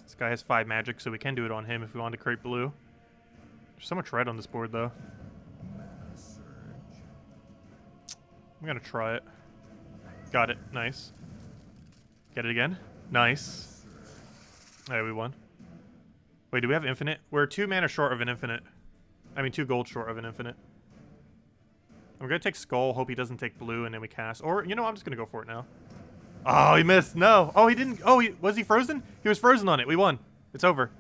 This guy has 5 magic, so we can do it on him if we want to create blue. There's so much red on this board, though. I'm gonna try it. Got it. Nice. Get it again. Nice. Alright, we won. Wait, do we have infinite? We're 2 mana short of an infinite. I mean, 2 gold short of an infinite. I'm gonna take Skull, hope he doesn't take blue, and then we cast. Or, you know, I'm just gonna go for it now. Oh, he missed. No. Oh, he didn't. Oh, was he frozen? He was frozen on it. We won. It's over.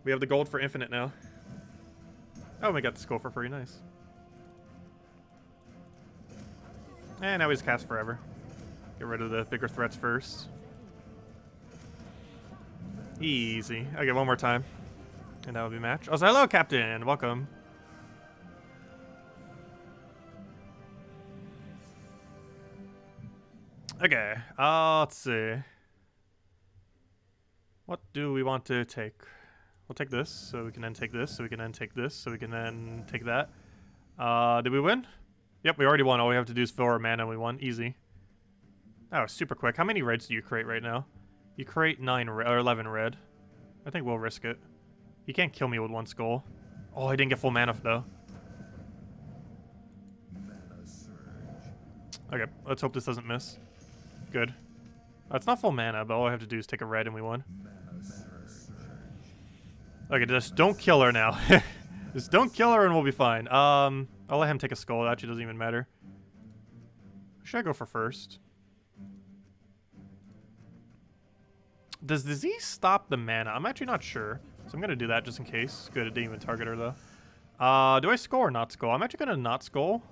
We have the gold for infinite now. Oh, we got the Skull for free. Nice. And now we just cast forever. Get rid of the bigger threats first. Easy. Okay, one more time. And that will be match. Oh, so hello, Captain. Welcome. Okay, let's see. What do we want to take? We'll take this, so we can then take this, so we can then take this, so we can then take that. Did we win? Yep, we already won. All we have to do is fill our mana and we won. Easy. That was super quick. How many reds do you create right now? You create 9 or 11 red. I think we'll risk it. He can't kill me with 1 skull. Oh, I didn't get full mana though. Okay, let's hope this doesn't miss. Good. It's not full mana, but all I have to do is take a red and we won. Okay, just don't kill her now. Just don't kill her and we'll be fine. I'll let him take a skull. It actually doesn't even matter. Should I go for first? Does disease stop the mana? I'm actually not sure. So I'm going to do that just in case. Good, it didn't even target her though. Do I skull or not skull? I'm actually going to not skull.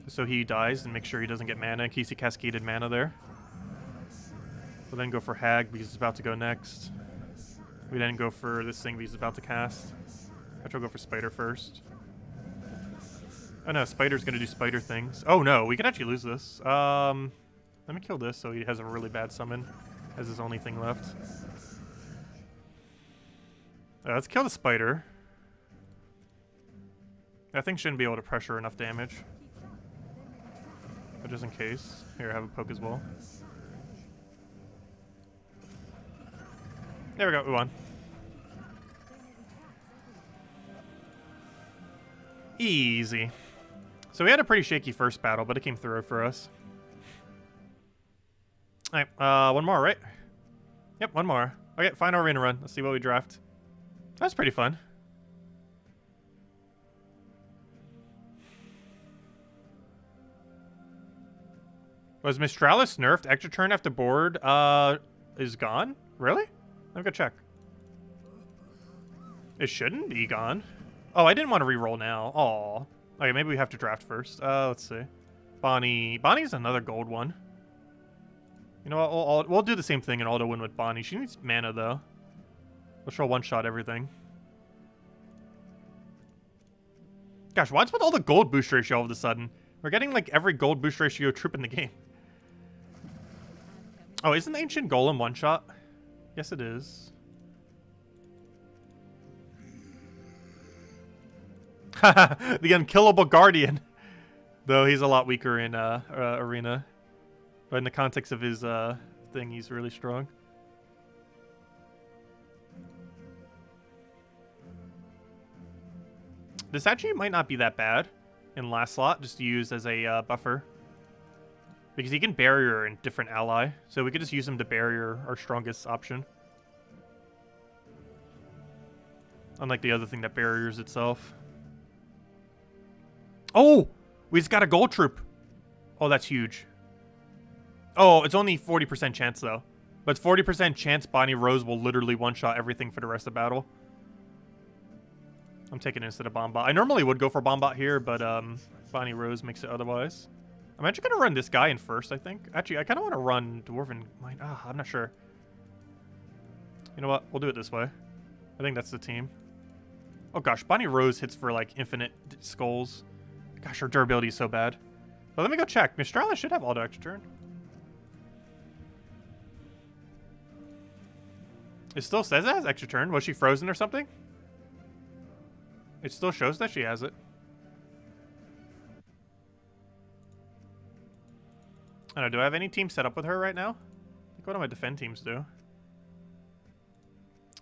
So he dies and make sure he doesn't get mana in case he cascaded mana there. We'll then go for Hag because it's about to go next. We then go for this thing because it's about to cast. Actually, I'll go for Spider first. Oh no, Spider's gonna do spider things. Oh no, we can actually lose this. Let me kill this so he has a really bad summon as his only thing left. Let's kill the spider. That thing shouldn't be able to pressure enough damage. But just in case. Here, have a poke as well. There we go, we won. Easy. So we had a pretty shaky first battle, but it came through for us. Alright, one more, right? Yep, one more. Okay, final arena run. Let's see what we draft. That's pretty fun. Was Mistralis nerfed? Extra turn after board is gone? Really? Let me go check. It shouldn't be gone. Oh, I didn't want to reroll now. Aw. Okay, maybe we have to draft first. Let's see. Bonnie. Bonnie's another gold one. You know what? We'll do the same thing and auto win with Bonnie. She needs mana, though. We'll try one-shot everything. Gosh, what's with all the gold boost ratio all of a sudden? We're getting, like, every gold boost ratio troop in the game. Oh, isn't Ancient Golem one-shot? Yes, it is. The unkillable Guardian. Though he's a lot weaker in Arena. But in the context of his thing, he's really strong. This actually might not be that bad in last slot, just to use as a buffer. Because he can barrier in different ally, so we could just use him to barrier our strongest option. Unlike the other thing that barriers itself. Oh! We just got a gold troop. Oh, that's huge. Oh, it's only 40% chance, though. But 40% chance Bonnie Rose will literally one-shot everything for the rest of battle. I'm taking it instead of Bombot. I normally would go for Bombot here, but Bonnie Rose makes it otherwise. I'm actually going to run this guy in first, I think. Actually, I kind of want to run Dwarven Mind. I'm not sure. You know what? We'll do it this way. I think that's the team. Oh, gosh. Bonnie Rose hits for, like, infinite skulls. Gosh, her durability is so bad. But let me go check. Mistralis should have auto extra turn. It still says it has extra turn. Was she frozen or something? It still shows that she has it. I don't know, do I have any team set up with her right now? I think one of my defend teams do.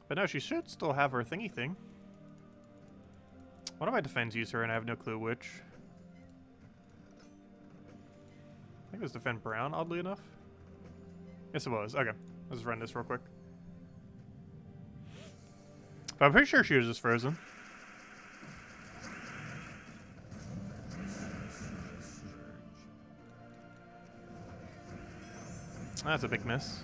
But no, she should still have her thingy thing. One of my defends use her and I have no clue which. I think it was defend Brown, oddly enough. Yes, it was. Okay, let's run this real quick. But I'm pretty sure she was just frozen. That's a big miss.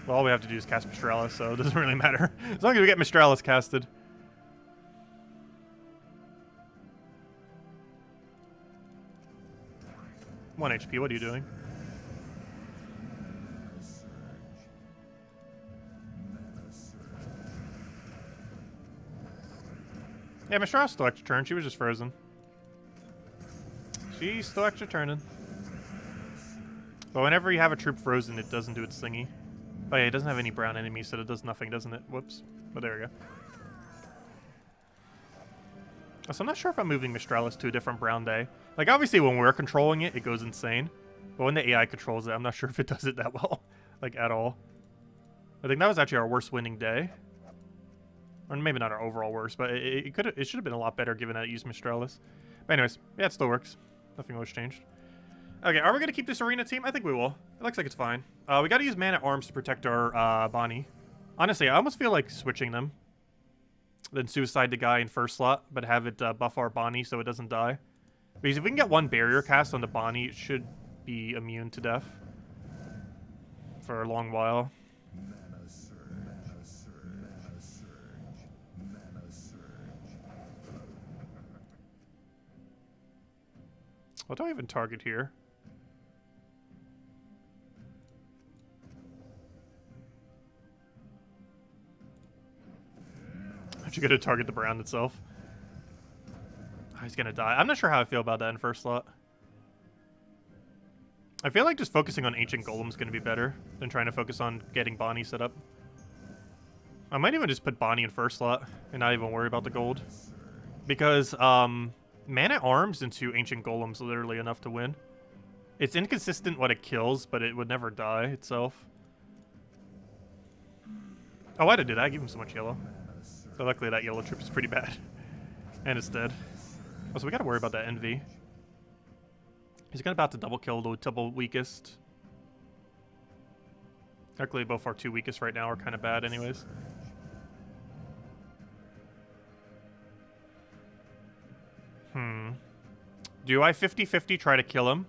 Well, all we have to do is cast Mistralis, so it doesn't really matter. As long as we get Mistralis casted. One HP, what are you doing? Yeah, Mistralis still extra turn. She was just frozen. She's still extra turning. But whenever you have a troop frozen, it doesn't do its thingy. Oh yeah, it doesn't have any brown enemies, so it does nothing, doesn't it? Whoops. But there we go. So I'm not sure if I'm moving Mistralis to a different brown day. Like, obviously when we're controlling it, it goes insane. But when the AI controls it, I'm not sure if it does it that well. Like, at all. I think that was actually our worst winning day. Or maybe not our overall worst, but it should have been a lot better given that it used Mistralis. But anyways, yeah, it still works. Nothing was changed. Okay, are we going to keep this arena team? I think we will. It looks like it's fine. We got to use Man-at-Arms to protect our Bonnie. Honestly, I almost feel like switching them. Then suicide the guy in first slot, but have it buff our Bonnie so it doesn't die. Because if we can get one barrier cast on the Bonnie, it should be immune to death. For a long while. What do I even target here? Aren't you gonna target the Brown itself? Oh, he's gonna die. I'm not sure how I feel about that in first slot. I feel like just focusing on Ancient Golem is gonna be better than trying to focus on getting Bonnie set up. I might even just put Bonnie in first slot and not even worry about the gold. Because, Man-at-Arms into Ancient Golem's literally enough to win. It's inconsistent what it kills, but it would never die itself. Oh, why did I do that? I gave him so much yellow. But luckily that yellow troop is pretty bad. And it's dead. Oh, so we gotta worry about that Envy. He's about to double kill the double weakest. Luckily both our two weakest right now are kind of bad anyways. Do I 50-50 try to kill him?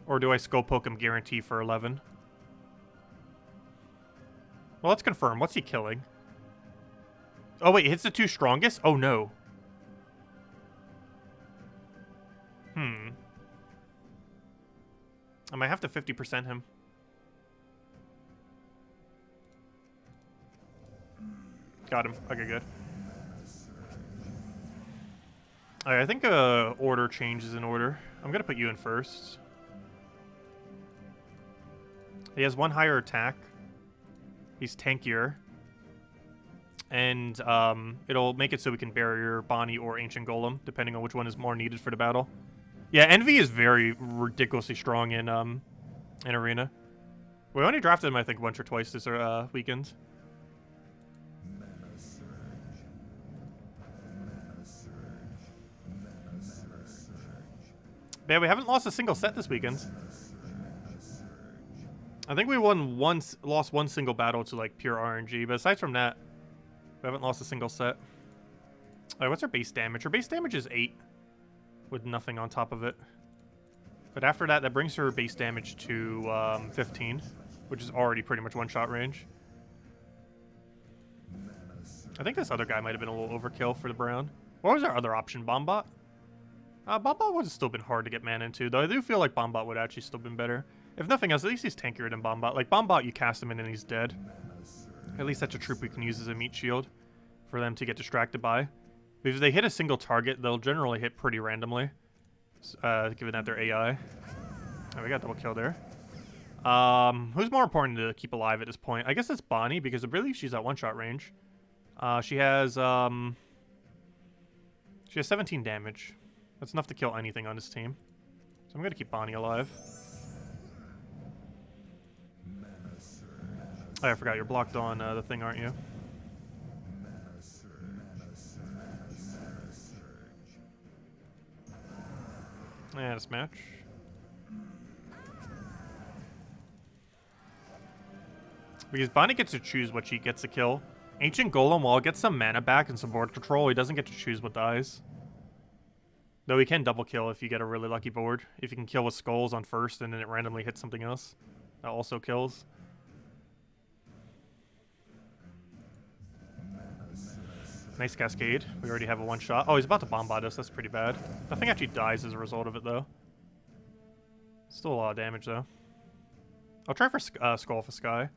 Or do I skull poke him guarantee for 11? Well, let's confirm. What's he killing? Oh, wait. Hits the two strongest? Oh, no. might have to 50% him. Got him. Okay, good. Alright, I think order changes in order. I'm gonna put you in first. He has 1 higher attack. He's tankier. And it'll make it so we can barrier Bonnie or Ancient Golem, depending on which one is more needed for the battle. Yeah, Envy is very ridiculously strong in Arena. We only drafted him, I think, once or twice this weekend. Yeah, we haven't lost a single set this weekend. I think we lost one single battle to like pure RNG, but aside from that, we haven't lost a single set. Alright, what's our base damage? Her base damage is 8 with nothing on top of it. But after that, that brings her base damage to 15, which is already pretty much one-shot range. I think this other guy might have been a little overkill for the Brown. What was our other option? Bombot? Bombot would have still been hard to get mana into, though I do feel like Bombot would actually still been better. If nothing else, at least he's tankier than Bombot. Like, Bombot, you cast him in and he's dead. At least that's a troop we can use as a meat shield for them to get distracted by. Because if they hit a single target, they'll generally hit pretty randomly, given that they're AI. Oh, we got double kill there. Who's more important to keep alive at this point? I guess it's Bonnie, because I believe she's at one-shot range. She has 17 damage. That's enough to kill anything on this team. So I'm going to keep Bonnie alive. Oh, I forgot you're blocked on the thing, aren't you? And a smash. Because Bonnie gets to choose what she gets to kill. Ancient Golem, while it gets some mana back and some board control, he doesn't get to choose what dies. Though he can double kill if you get a really lucky board. If you can kill with skulls on first and then it randomly hits something else. That also kills. Nice cascade. We already have a one-shot. Oh, he's about to bombard us. That's pretty bad. Nothing actually dies as a result of it, though. Still a lot of damage, though. I'll try for Skull for Sky.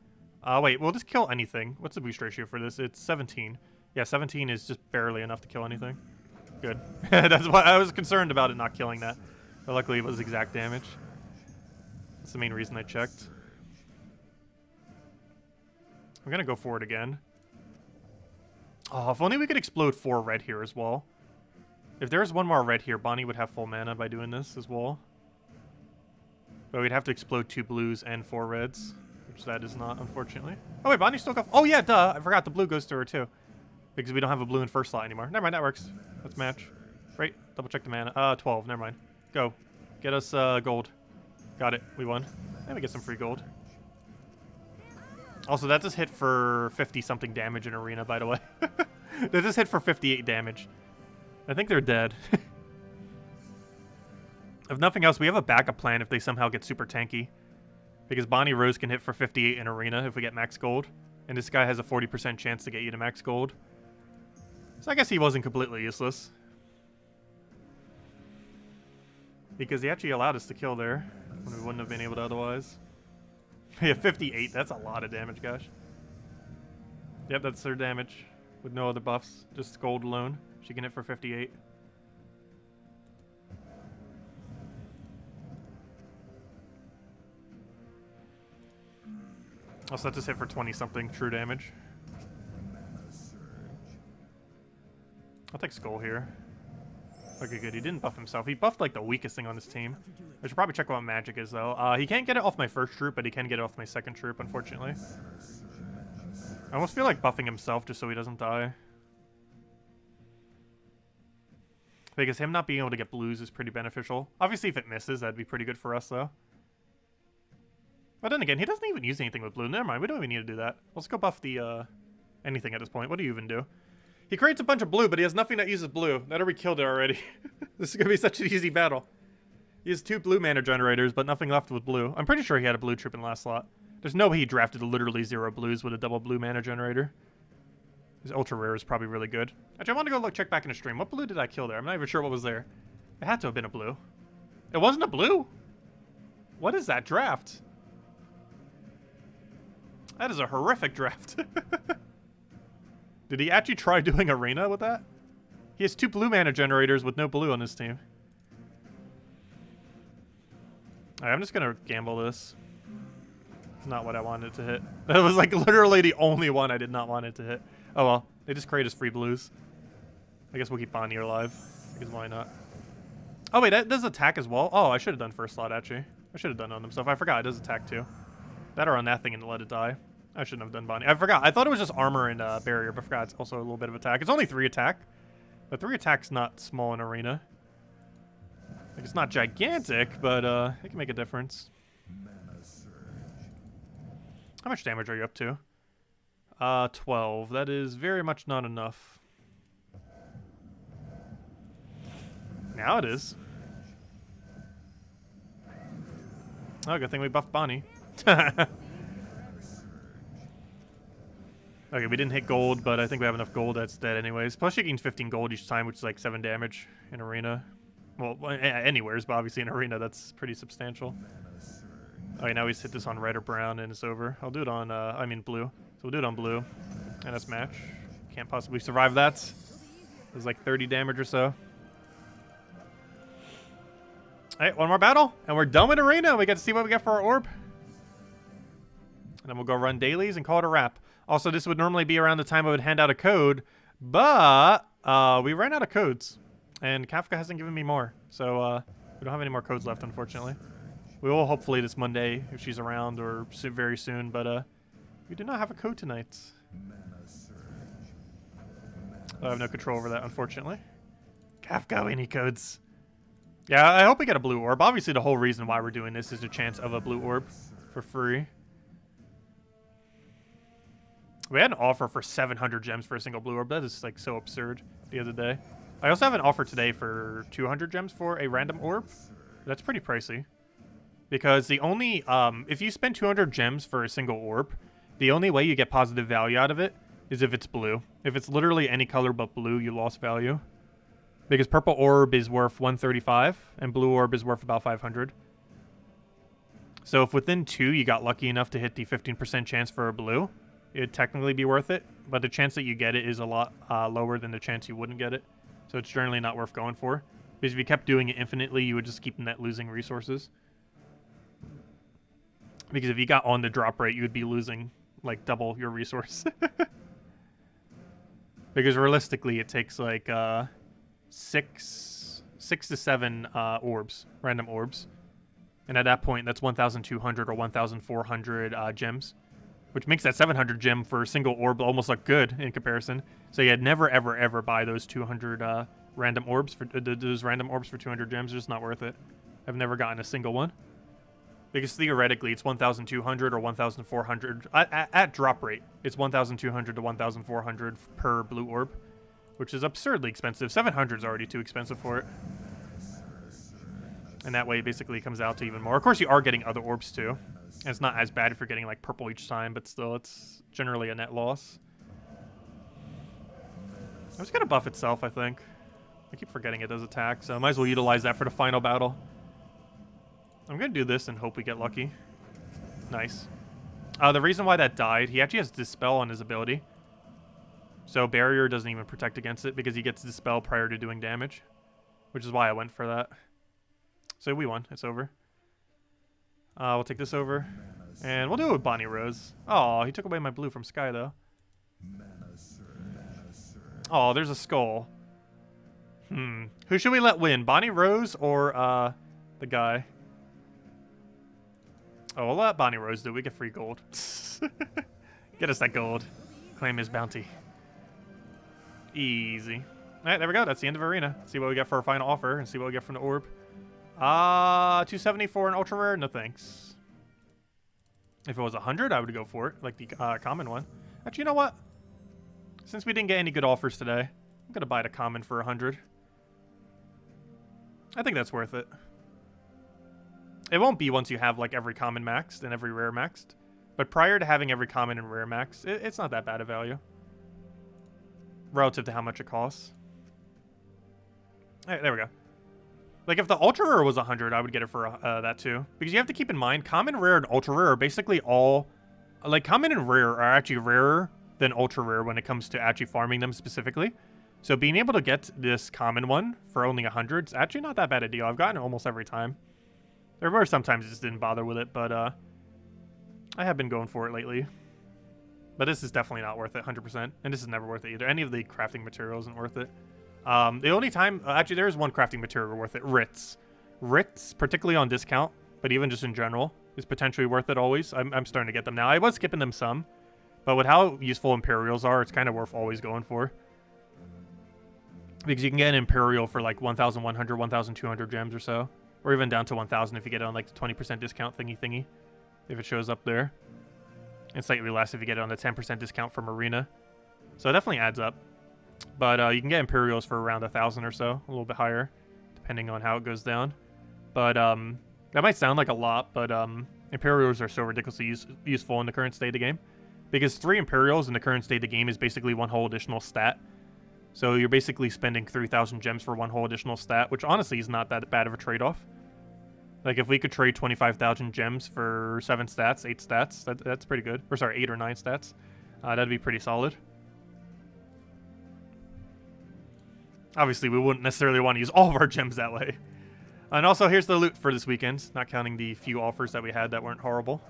Wait, we'll just kill anything. What's the boost ratio for this? It's 17. Yeah, 17 is just barely enough to kill anything. Good. That's why I was concerned about it not killing that. But luckily it was exact damage. That's the main reason I checked. I'm gonna go for it again. Oh, if only we could explode 4 red here as well. If there's one more red here, Bonnie would have full mana by doing this as well. But we'd have to explode 2 blues and 4 reds, which that is not, unfortunately. Oh wait, Bonnie still got... Oh yeah, duh! I forgot the blue goes to her too. Because we don't have a blue in first slot anymore. Never mind, that works. Let's match. Right, double check the mana. 12, never mind. Go. Get us gold. Got it, we won. And we get some free gold. Also, that just hit for 50-something damage in Arena, by the way. That just hit for 58 damage. I think they're dead. If nothing else, we have a backup plan if they somehow get super tanky. Because Bonnie Rose can hit for 58 in Arena if we get max gold. And this guy has a 40% chance to get you to max gold. So I guess he wasn't completely useless. Because he actually allowed us to kill there, when we wouldn't have been able to otherwise. Yeah, 58. That's a lot of damage, gosh. Yep, that's her damage. With no other buffs. Just gold alone. She can hit for 58. Also, that just hit for 20-something true damage. I'll take Skull here. Okay, good. He didn't buff himself. He buffed, like, the weakest thing on this team. I should probably check what magic is, though. He can't get it off my first troop, but he can get it off my second troop, unfortunately. I almost feel like buffing himself just so he doesn't die. Because him not being able to get blues is pretty beneficial. Obviously, if it misses, that'd be pretty good for us, though. But then again, he doesn't even use anything with blue. Never mind, we don't even need to do that. Let's go buff the, anything at this point. What do you even do? He creates a bunch of blue, but he has nothing that uses blue. That already killed it already. This is going to be such an easy battle. He has 2 blue mana generators, but nothing left with blue. I'm pretty sure he had a blue troop in last slot. There's no way he drafted literally 0 blues with a double blue mana generator. His ultra rare is probably really good. Actually, I want to go check back in the stream. What blue did I kill there? I'm not even sure what was there. It had to have been a blue. It wasn't a blue? What is that draft? That is a horrific draft. Did he actually try doing arena with that? He has 2 blue mana generators with no blue on his team. Alright, I'm just gonna gamble this. Not what I wanted to hit. That was like literally the only one I did not want it to hit. Oh well, they just create us free blues. I guess we'll keep Bonnie alive. Because why not? Oh wait, that does attack as well? Oh, I should have done first slot actually. I should have done on himself. I forgot it does attack too. That or on that thing and let it die. I shouldn't have done Bonnie. I forgot. I thought it was just armor and barrier, but I forgot it's also a little bit of attack. It's only 3 attack. But 3 attack's not small in arena. Like, it's not gigantic, but it can make a difference. How much damage are you up to? 12. That is very much not enough. Now it is. Oh, good thing we buffed Bonnie. Okay, we didn't hit gold, but I think we have enough gold that's dead anyways. Plus she gains 15 gold each time, which is like 7 damage in arena. Well, anywheres, but obviously in arena that's pretty substantial. Okay, now we just hit this on red or brown and it's over. I'll do it on, I mean blue. So we'll do it on blue. And that's match. Can't possibly survive that. It was like 30 damage or so. Alright, one more battle, and we're done with arena. We get to see what we get for our orb. And then we'll go run dailies and call it a wrap. Also, this would normally be around the time I would hand out a code, but we ran out of codes. And Kafka hasn't given me more. So we don't have any more codes left, unfortunately. We will hopefully this Monday, if she's around, or very soon, but we do not have a code tonight. I have no control over that, unfortunately. Kafka, we need codes. Yeah, I hope we get a blue orb. Obviously, the whole reason why we're doing this is the chance of a blue orb for free. We had an offer for 700 gems for a single blue orb. That is like so absurd the other day. I also have an offer today for 200 gems for a random orb. That's pretty pricey. Because the only, if you spend 200 gems for a single orb, the only way you get positive value out of it is if it's blue. If it's literally any color but blue, you lost value. Because purple orb is worth 135, and blue orb is worth about 500. So if within 2 you got lucky enough to hit the 15% chance for a blue, it'd technically be worth it. But the chance that you get it is a lot lower than the chance you wouldn't get it. So it's generally not worth going for. Because if you kept doing it infinitely, you would just keep net losing resources. Because if you got on the drop rate, you would be losing like double your resource. Because realistically, it takes like 6 to 7 orbs, random orbs. And at that point, that's 1,200 or 1,400 gems. Which makes that 700 gem for a single orb almost look good in comparison. So yeah, never, ever, ever buy those 200 random orbs for those random orbs for 200 gems. It's just not worth it. I've never gotten a single one. Because theoretically, it's 1,200 or 1,400. At drop rate, it's 1,200 to 1,400 per blue orb. Which is absurdly expensive. 700 is already too expensive for it. And that way, it basically comes out to even more. Of course, you are getting other orbs, too. And it's not as bad if you're getting, like, purple each time, but still, it's generally a net loss. I'm just going to buff itself, I think. I keep forgetting it does attack, so I might as well utilize that for the final battle. I'm going to do this and hope we get lucky. Nice. The reason why that died, he actually has Dispel on his ability. So Barrier doesn't even protect against it because he gets Dispel prior to doing damage. Which is why I went for that. So we won. It's over. We'll take this over. And we'll do it with Bonnie Rose. Oh, he took away my blue from Sky, though. Oh, there's a skull. Who should we let win? Bonnie Rose or the guy? Oh, we'll let Bonnie Rose do it. We get free gold. Get us that gold. Claim his bounty. Easy. Alright, there we go. That's the end of Arena. See what we get for our final offer and see what we get from the orb. 270 for an ultra rare? No thanks. If it was 100, I would go for it, like the common one. Actually, you know what? Since we didn't get any good offers today, I'm gonna buy the common for 100. I think that's worth it. It won't be once you have like every common maxed and every rare maxed, but prior to having every common and rare maxed, it's not that bad a value relative to how much it costs. All right, there we go. Like, if the ultra rare was 100, I would get it for that too. Because you have to keep in mind, common, rare, and ultra rare are basically all... Like, common and rare are actually rarer than ultra rare when it comes to actually farming them specifically. So being able to get this common one for only 100 is actually not that bad a deal. I've gotten it almost every time. There were sometimes I just didn't bother with it, but I have been going for it lately. But this is definitely not worth it, 100%. And this is never worth it either. Any of the crafting material isn't worth it. The only time... actually, there is one crafting material worth it. Writs. Writs, particularly on discount, but even just in general, is potentially worth it always. I'm starting to get them now. I was skipping them some, but with how useful Imperials are, it's kind of worth always going for. Because you can get an Imperial for like 1,100, 1,200 gems or so. Or even down to 1,000 if you get it on like the 20% discount thingy. If it shows up there. And slightly less if you get it on the 10% discount from Arena. So it definitely adds up. But you can get Imperials for around 1,000 or so. A little bit higher. Depending on how it goes down. But that might sound like a lot. But Imperials are so ridiculously useful in the current state of the game. Because 3 Imperials in the current state of the game is basically one whole additional stat. So you're basically spending 3,000 gems for one whole additional stat, which honestly is not that bad of a trade-off. Like, if we could trade 25,000 gems for 7 stats, 8 stats, that's pretty good. Or sorry, 8 or 9 stats. That'd be pretty solid. Obviously, we wouldn't necessarily want to use all of our gems that way. And also, here's the loot for this weekend, not counting the few offers that we had that weren't horrible.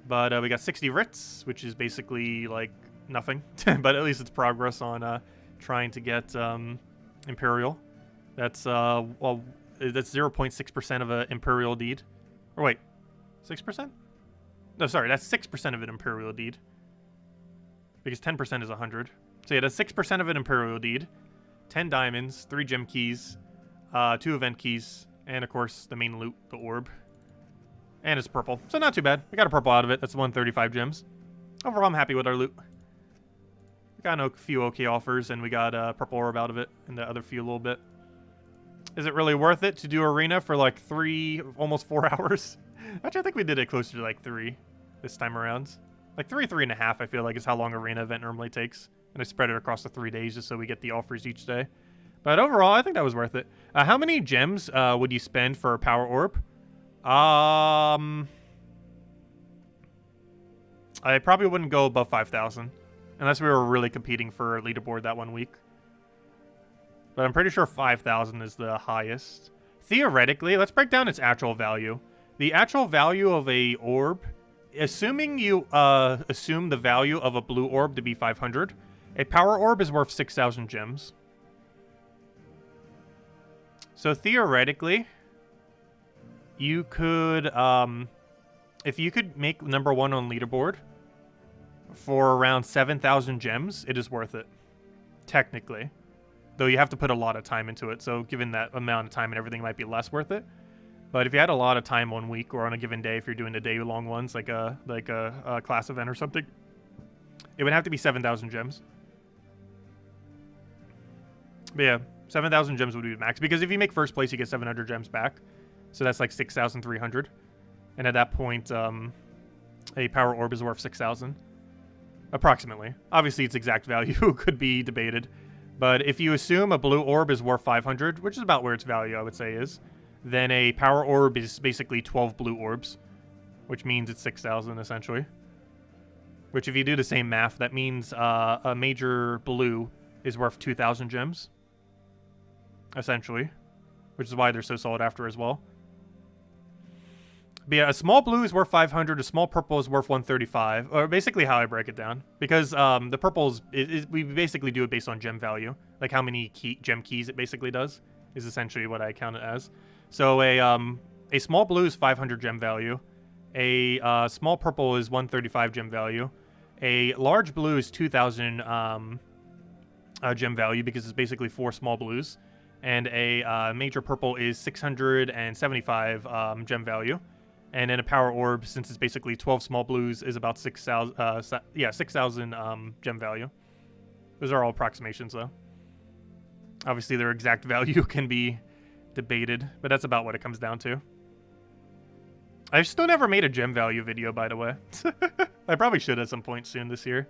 But we got 60 writs, which is basically, like, nothing. But at least it's progress on... trying to get Imperial. That's well, that's 0.6% of an Imperial deed. Or wait, 6%? No, sorry, that's 6% of an Imperial deed. Because 10% is 100. So yeah, that's 6% of an Imperial deed. 10 diamonds, 3 gem keys, 2 event keys, and of course the main loot, the orb. And it's purple, so not too bad. We got a purple out of it. That's 135 gems. Overall, I'm happy with our loot. Got a few okay offers, and we got a purple orb out of it, and the other few a little bit. Is it really worth it to do Arena for like 3, almost 4 hours? Actually, I think we did it closer to like 3 this time around. Like 3.5, I feel like, is how long Arena event normally takes. And I spread it across the 3 days just so we get the offers each day. But overall, I think that was worth it. How many gems would you spend for a power orb? I probably wouldn't go above 5,000. Unless we were really competing for a leaderboard that one week. But I'm pretty sure 5,000 is the highest. Theoretically, let's break down its actual value. The actual value of a orb, assuming you assume the value of a blue orb to be 500, a power orb is worth 6,000 gems. So theoretically, you could, if you could make number 1 on leaderboard for around 7,000 gems, it is worth it. Technically. Though you have to put a lot of time into it, so given that amount of time and everything, it might be less worth it. But if you had a lot of time 1 week or on a given day, if you're doing the day-long ones, like a class event or something, it would have to be 7,000 gems. But yeah, 7,000 gems would be the max. Because if you make first place, you get 700 gems back. So that's like 6,300. And at that point, a power orb is worth 6,000. Approximately. Obviously, its exact value could be debated. But if you assume a blue orb is worth 500, which is about where its value, I would say, is, then a power orb is basically 12 blue orbs, which means it's 6,000, essentially. Which, if you do the same math, that means a major blue is worth 2,000 gems, essentially. Which is why they're so sought after as well. But yeah, a small blue is worth 500, a small purple is worth 135, or basically how I break it down. Because the purples, we basically do it based on gem value. Like how many gem keys it basically does, is essentially what I count it as. So a small blue is 500 gem value. A small purple is 135 gem value. A large blue is 2,000 gem value, because it's basically 4 small blues. And a major purple is 675 gem value. And then a power orb, since it's basically 12 small blues, is about 6,000 gem value. Those are all approximations, though. Obviously, their exact value can be debated, but that's about what it comes down to. I've still never made a gem value video, by the way. I probably should at some point soon this year.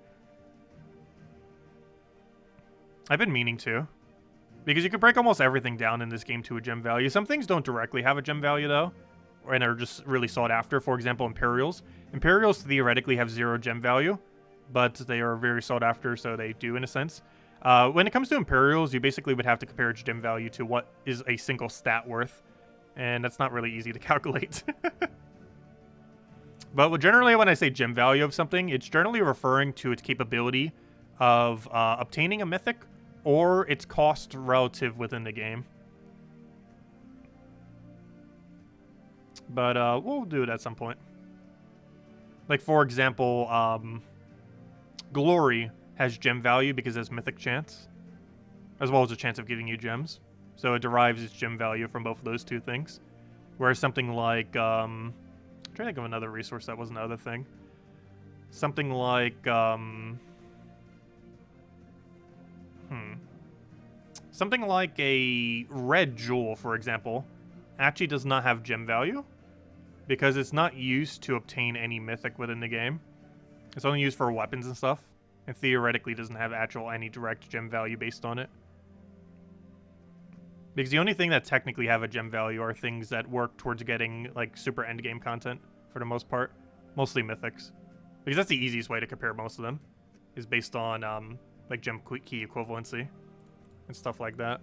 I've been meaning to. Because you can break almost everything down in this game to a gem value. Some things don't directly have a gem value, though, and are just really sought after. For example, Imperials. Imperials theoretically have 0 gem value, but they are very sought after, so they do in a sense. When it comes to Imperials, you basically would have to compare its gem value to what is a single stat worth, and that's not really easy to calculate. But generally, when I say gem value of something, it's generally referring to its capability of obtaining a mythic or its cost relative within the game. But we'll do it at some point. Like, for example, Glory has gem value because it has mythic chance, as well as a chance of giving you gems. So it derives its gem value from both of those two things. Whereas something like, I'm trying to think of another resource that was another thing. Something like, something like a red jewel, for example, actually does not have gem value because it's not used to obtain any mythic within the game. It's only used for weapons and stuff, and theoretically doesn't have any direct gem value based on it. Because the only thing that technically have a gem value are things that work towards getting, like, super endgame content, for the most part. Mostly mythics. Because that's the easiest way to compare most of them, is based on, like, gem key equivalency and stuff like that.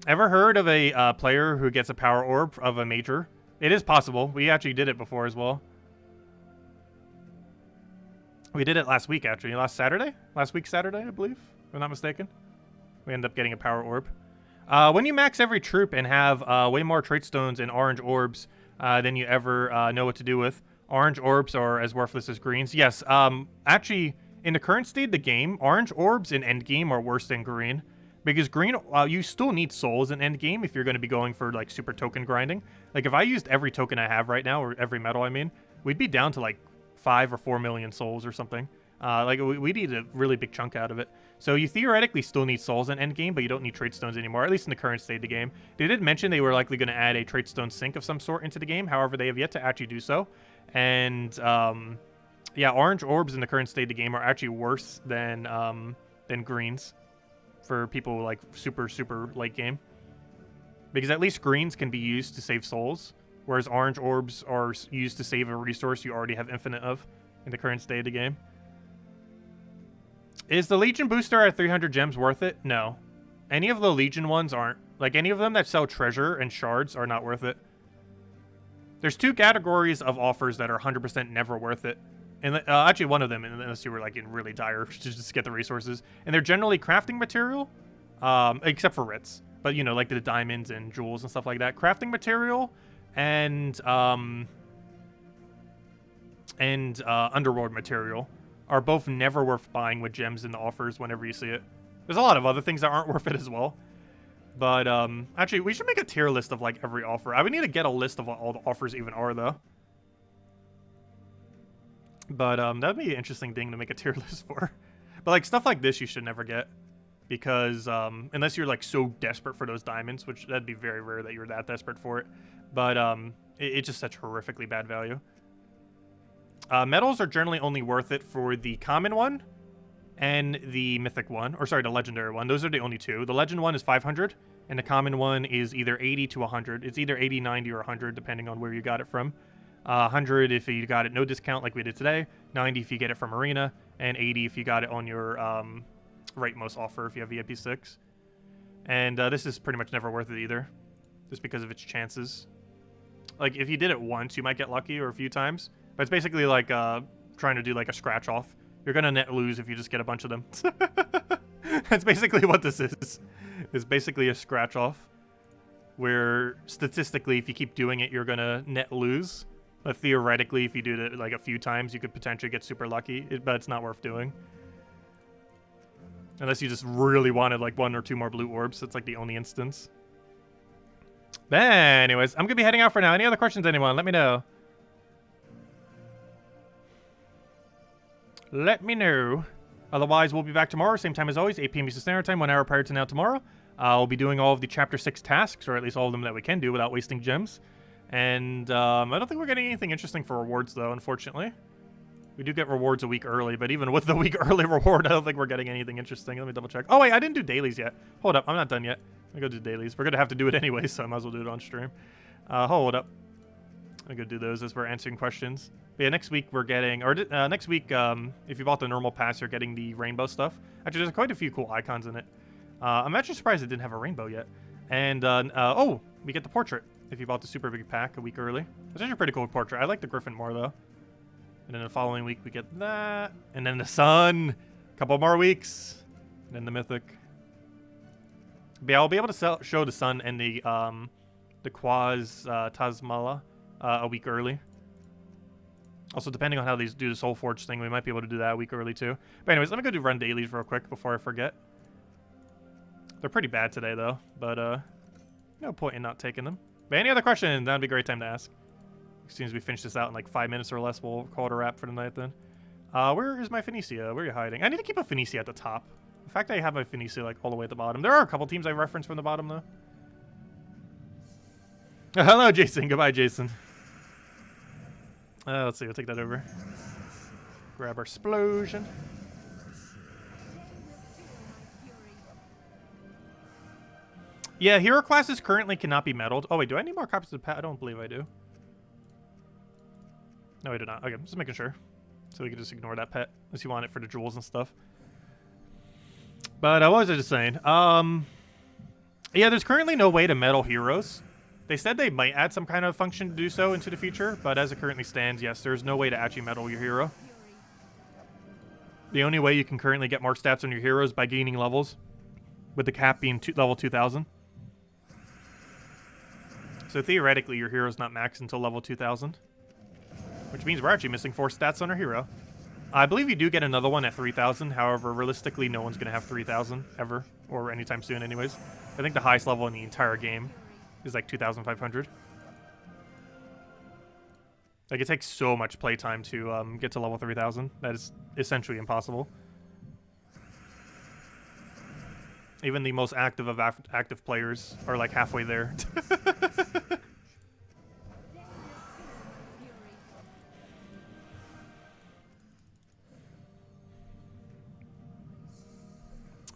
Ever heard of a player who gets a power orb of a major? It is possible. We actually did it before as well. We did it last week, actually. Last Saturday? Last week Saturday, I believe, if I'm not mistaken. We ended up getting a power orb. When you max every troop and have way more trait stones and orange orbs than you ever know what to do with, orange orbs are as worthless as greens. Yes, actually, in the current state of the game, orange orbs in endgame are worse than green. Because green, you still need souls in endgame if you're going to be going for, like, super token grinding. Like, if I used every token I have right now, or every metal, I mean, we'd be down to, like, 5 or 4 million souls or something. Like, we need a really big chunk out of it. So you theoretically still need souls in endgame, but you don't need trait stones anymore, at least in the current state of the game. They did mention they were likely going to add a trait stone sink of some sort into the game. However, they have yet to actually do so. And, yeah, orange orbs in the current state of the game are actually worse than greens for people, like, super late game. Because at least greens can be used to save souls, whereas orange orbs are used to save a resource you already have infinite of in the current state of the game. Is the Legion booster at 300 gems worth it? No. Any of the Legion ones aren't. Like, any of them that sell treasure and shards are not worth it. There's 2 categories of offers that are 100% never worth it. And actually one of them, unless you were, like, in really dire to just get the resources. And they're generally crafting material, except for writs. But, you know, like the diamonds and jewels and stuff like that. Crafting material and underworld material are both never worth buying with gems in the offers whenever you see it. There's a lot of other things that aren't worth it as well. But, actually, we should make a tier list of, like, every offer. I would need to get a list of what all the offers even are, though. But, that'd be an interesting thing to make a tier list for. But, like, stuff like this you should never get. Because, unless you're, like, so desperate for those diamonds, which that'd be very rare that you're that desperate for it. But, it's just such horrifically bad value. Metals are generally only worth it for the common one and the mythic one. Or, sorry, the legendary one. Those are the only 2. The legend one is 500, and the common one is either 80 to 100. It's either 80, 90, or 100, depending on where you got it from. 100 if you got it no discount like we did today, 90 if you get it from Arena, and 80 if you got it on your rightmost offer if you have VIP 6. And this is pretty much never worth it either, just because of its chances. Like, if you did it once, you might get lucky, or a few times. But it's basically like trying to do like a scratch off. You're gonna net lose if you just get a bunch of them. That's basically what this is. It's basically a scratch off, where statistically, if you keep doing it, you're gonna net lose. But theoretically, if you do it like a few times, you could potentially get super lucky. But it's not worth doing. Unless you just really wanted like 1 or 2 more blue orbs. That's like the only instance. But anyways, I'm gonna be heading out for now. Any other questions, anyone? Let me know. Let me know. Otherwise, we'll be back tomorrow, same time as always, 8 p.m. Eastern Standard Time, 1 hour prior to now tomorrow. I'll be doing all of the Chapter 6 tasks, or at least all of them that we can do without wasting gems. And I don't think we're getting anything interesting for rewards, though, unfortunately. We do get rewards a week early, but even with the week early reward, I don't think we're getting anything interesting. Let me double check. Oh, wait, I didn't do dailies yet. Hold up, I'm not done yet. I'm gonna go do dailies. We're gonna have to do it anyway, so I might as well do it on stream. Hold up. I'm gonna do those as we're answering questions. But yeah, next week we're getting, or next week, if you bought the normal pass, you're getting the rainbow stuff. Actually, there's quite a few cool icons in it. I'm actually surprised it didn't have a rainbow yet. And, oh, we get the portrait if you bought the super big pack a week early. It's actually a pretty cool portrait. I like the griffin more, though. And then the following week we get that. And then the sun. A couple more weeks. And then the mythic. But yeah, I'll be able to show the sun and the Quaz Tasmala a week early. Also, depending on how these do the Soul Forge thing, we might be able to do that a week early, too. But anyways, let me go do run dailies real quick before I forget. They're pretty bad today, though. But, no point in not taking them. But any other questions, that'd be a great time to ask. As soon as we finish this out in like 5 minutes or less, we'll call it a wrap for the night then. Where is my Phoenicia? Where are you hiding? I need to keep a Phoenicia at the top. The fact that I have my Phoenicia like all the way at the bottom. There are a couple teams I reference from the bottom, though. Hello, Jason. Goodbye, Jason. Let's see. We'll take that over. Grab our explosion. Yeah, hero classes currently cannot be medaled. Oh, wait. Do I need more copies of the pet? I don't believe I do. No, I do not. Okay, just making sure. So we can just ignore that pet, unless you want it for the jewels and stuff. But what was I just saying? Yeah, there's currently no way to medal heroes. They said they might add some kind of function to do so into the future, but as it currently stands, yes, there's no way to actually medal your hero. The only way you can currently get more stats on your hero is by gaining levels, with the cap being level 2000. So theoretically, your hero's not maxed until level 2000. Which means we're actually missing 4 stats on our hero. I believe you do get another one at 3000. However, realistically, no one's going to have 3000 ever. Or anytime soon anyways. I think the highest level in the entire game is like 2500. Like, it takes so much playtime to get to level 3000. That is essentially impossible. Even the most active of active players are like halfway there.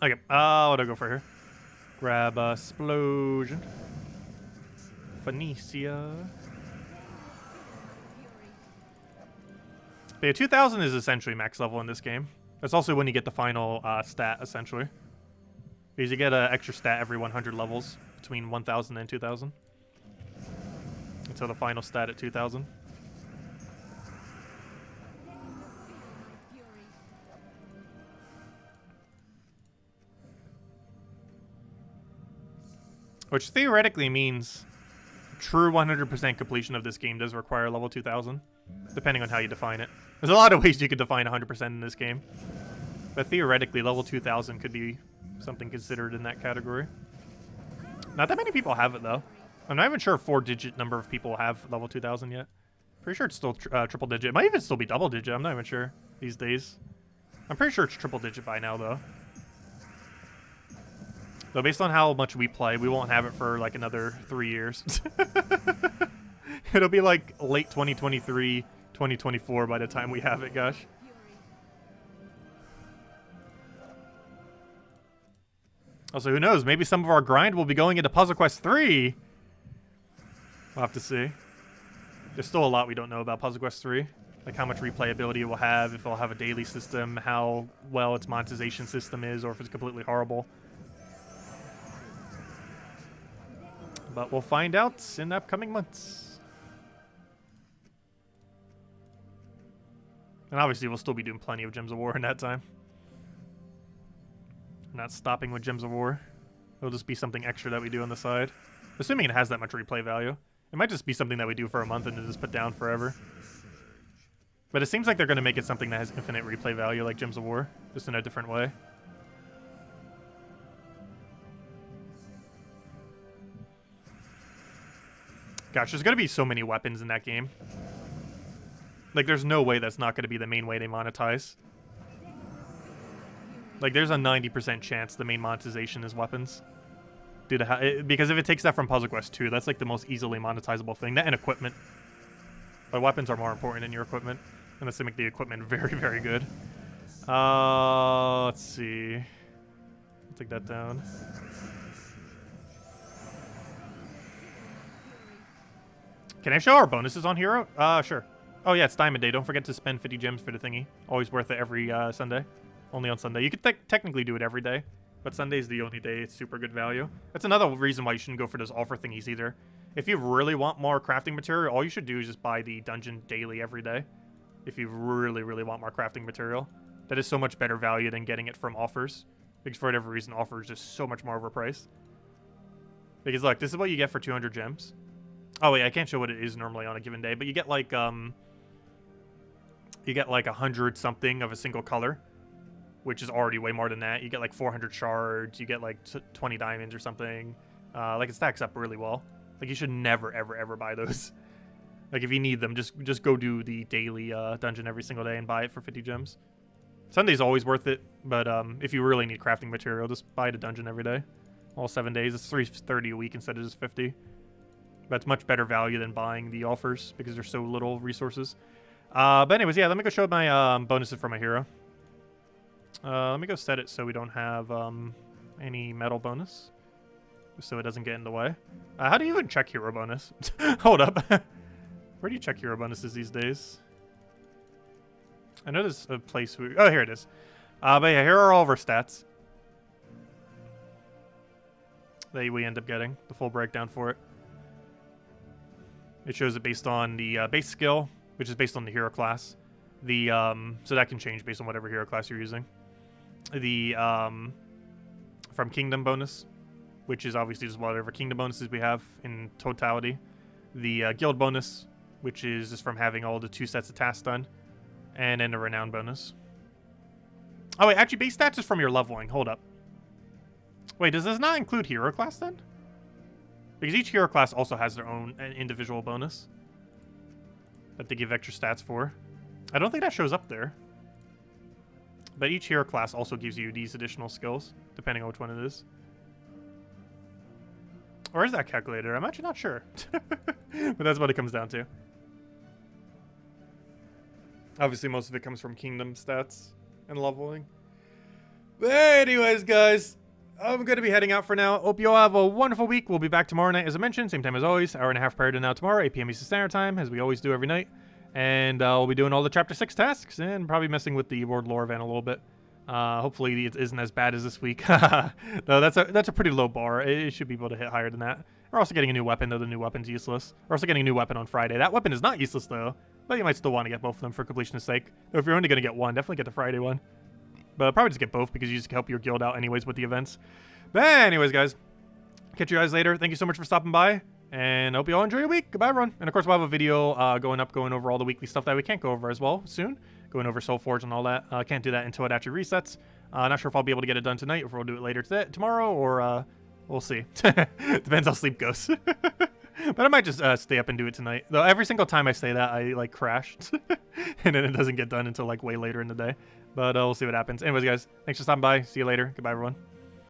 Okay, what do I go for here? Grab Explosion. Phoenicia. But yeah, 2000 is essentially max level in this game. That's also when you get the final stat, essentially. Because you get an extra stat every 100 levels between 1000 and 2000. Until the final stat at 2000. Which theoretically means true 100% completion of this game does require level 2000, depending on how you define it. There's a lot of ways you could define 100% in this game. But theoretically, level 2000 could be something considered in that category. Not that many people have it, though. I'm not even sure a 4-digit number of people have level 2000 yet. Pretty sure it's still triple digit. It might even still be double digit. I'm not even sure these days. I'm pretty sure it's triple digit by now, though. So based on how much we play, we won't have it for like another 3 years. It'll be like late 2023, 2024 by the time we have it, gosh. Also, who knows? Maybe some of our grind will be going into Puzzle Quest 3. We'll have to see. There's still a lot we don't know about Puzzle Quest 3. Like how much replayability it will have, if it'll have a daily system, how well its monetization system is, or if it's completely horrible. But we'll find out in upcoming months. And obviously we'll still be doing plenty of Gems of War in that time. Not stopping with Gems of War. It'll just be something extra that we do on the side. Assuming it has that much replay value. It might just be something that we do for a month and then just put down forever. But it seems like they're going to make it something that has infinite replay value like Gems of War. Just in a different way. Gosh, there's going to be so many weapons in that game. Like, there's no way that's not going to be the main way they monetize. Like, there's a 90% chance the main monetization is weapons. Because if it takes that from Puzzle Quest 2, that's like the most easily monetizable thing. That and equipment. But weapons are more important than your equipment. Unless they make the equipment very, very good. Let's see. I'll take that down. Can I show our bonuses on Hero? Sure. Oh yeah, it's Diamond Day. Don't forget to spend 50 gems for the thingy. Always worth it every Sunday. Only on Sunday. You could technically do it every day, but Sunday's the only day it's super good value. That's another reason why you shouldn't go for those offer thingies either. If you really want more crafting material, all you should do is just buy the dungeon daily every day. If you really, really want more crafting material. That is so much better value than getting it from offers. Because for whatever reason, offers just so much more overpriced. Because look, this is what you get for 200 gems. Oh wait, I can't show what it is normally on a given day, but you get like 100 something of a single color, which is already way more than that. You get like 400 shards, you get like 20 diamonds or something. Like it stacks up really well. Like you should never, ever, ever buy those. Like if you need them, just go do the daily dungeon every single day and buy it for 50 gems. Sunday's always worth it, but if you really need crafting material, just buy the dungeon every day. All 7 days, it's 330 a week instead of just 50. That's much better value than buying the offers because there's so little resources. But anyways, yeah, let me go show my bonuses for my hero. Let me go set it so we don't have any metal bonus, just so it doesn't get in the way. How do you even check hero bonus? Hold up. Where do you check hero bonuses these days? I know there's a place we... Oh, here it is. But yeah, here are all of our stats that we end up getting. The full breakdown for it. It shows it based on the base skill, which is based on the hero class. The so that can change based on whatever hero class you're using. The from kingdom bonus, which is obviously just whatever kingdom bonuses we have in totality. The guild bonus, which is just from having all the 2 sets of tasks done. And then the renown bonus. Oh wait, actually base stats is from your leveling. Hold up. Wait, does this not include hero class then? Because each hero class also has their own individual bonus that they give extra stats for. I don't think that shows up there. But each hero class also gives you these additional skills, depending on which one it is. Or is that calculated? I'm actually not sure. But that's what it comes down to. Obviously, most of it comes from kingdom stats and leveling. But anyways, guys, I'm going to be heading out for now. Hope you all have a wonderful week. We'll be back tomorrow night, as I mentioned. Same time as always. Hour and a half prior to now tomorrow, 8 p.m. Eastern Standard Time, as we always do every night. And we'll be doing all the Chapter 6 tasks and probably messing with the World Lore event a little bit. Hopefully it isn't as bad as this week. No, that's a pretty low bar. It should be able to hit higher than that. We're also getting a new weapon, though the new weapon's useless. We're also getting a new weapon on Friday. That weapon is not useless, though. But you might still want to get both of them for completion's sake. Though if you're only going to get one, definitely get the Friday one. But probably just get both because you just help your guild out anyways with the events. But anyways, guys, catch you guys later. Thank you so much for stopping by, and I hope you all enjoy your week. Goodbye, everyone. And of course, we'll have a video going over all the weekly stuff that we can't go over as well soon. Going over Soulforge and all that. Can't do that until it actually resets. Not sure if I'll be able to get it done tonight, or if we'll do it later tomorrow, or we'll see. Depends how sleep goes. But I might just stay up and do it tonight. Though every single time I say that, I like crash, and then it doesn't get done until like way later in the day. But we'll see what happens. Anyways, guys, thanks for stopping by. See you later. Goodbye, everyone.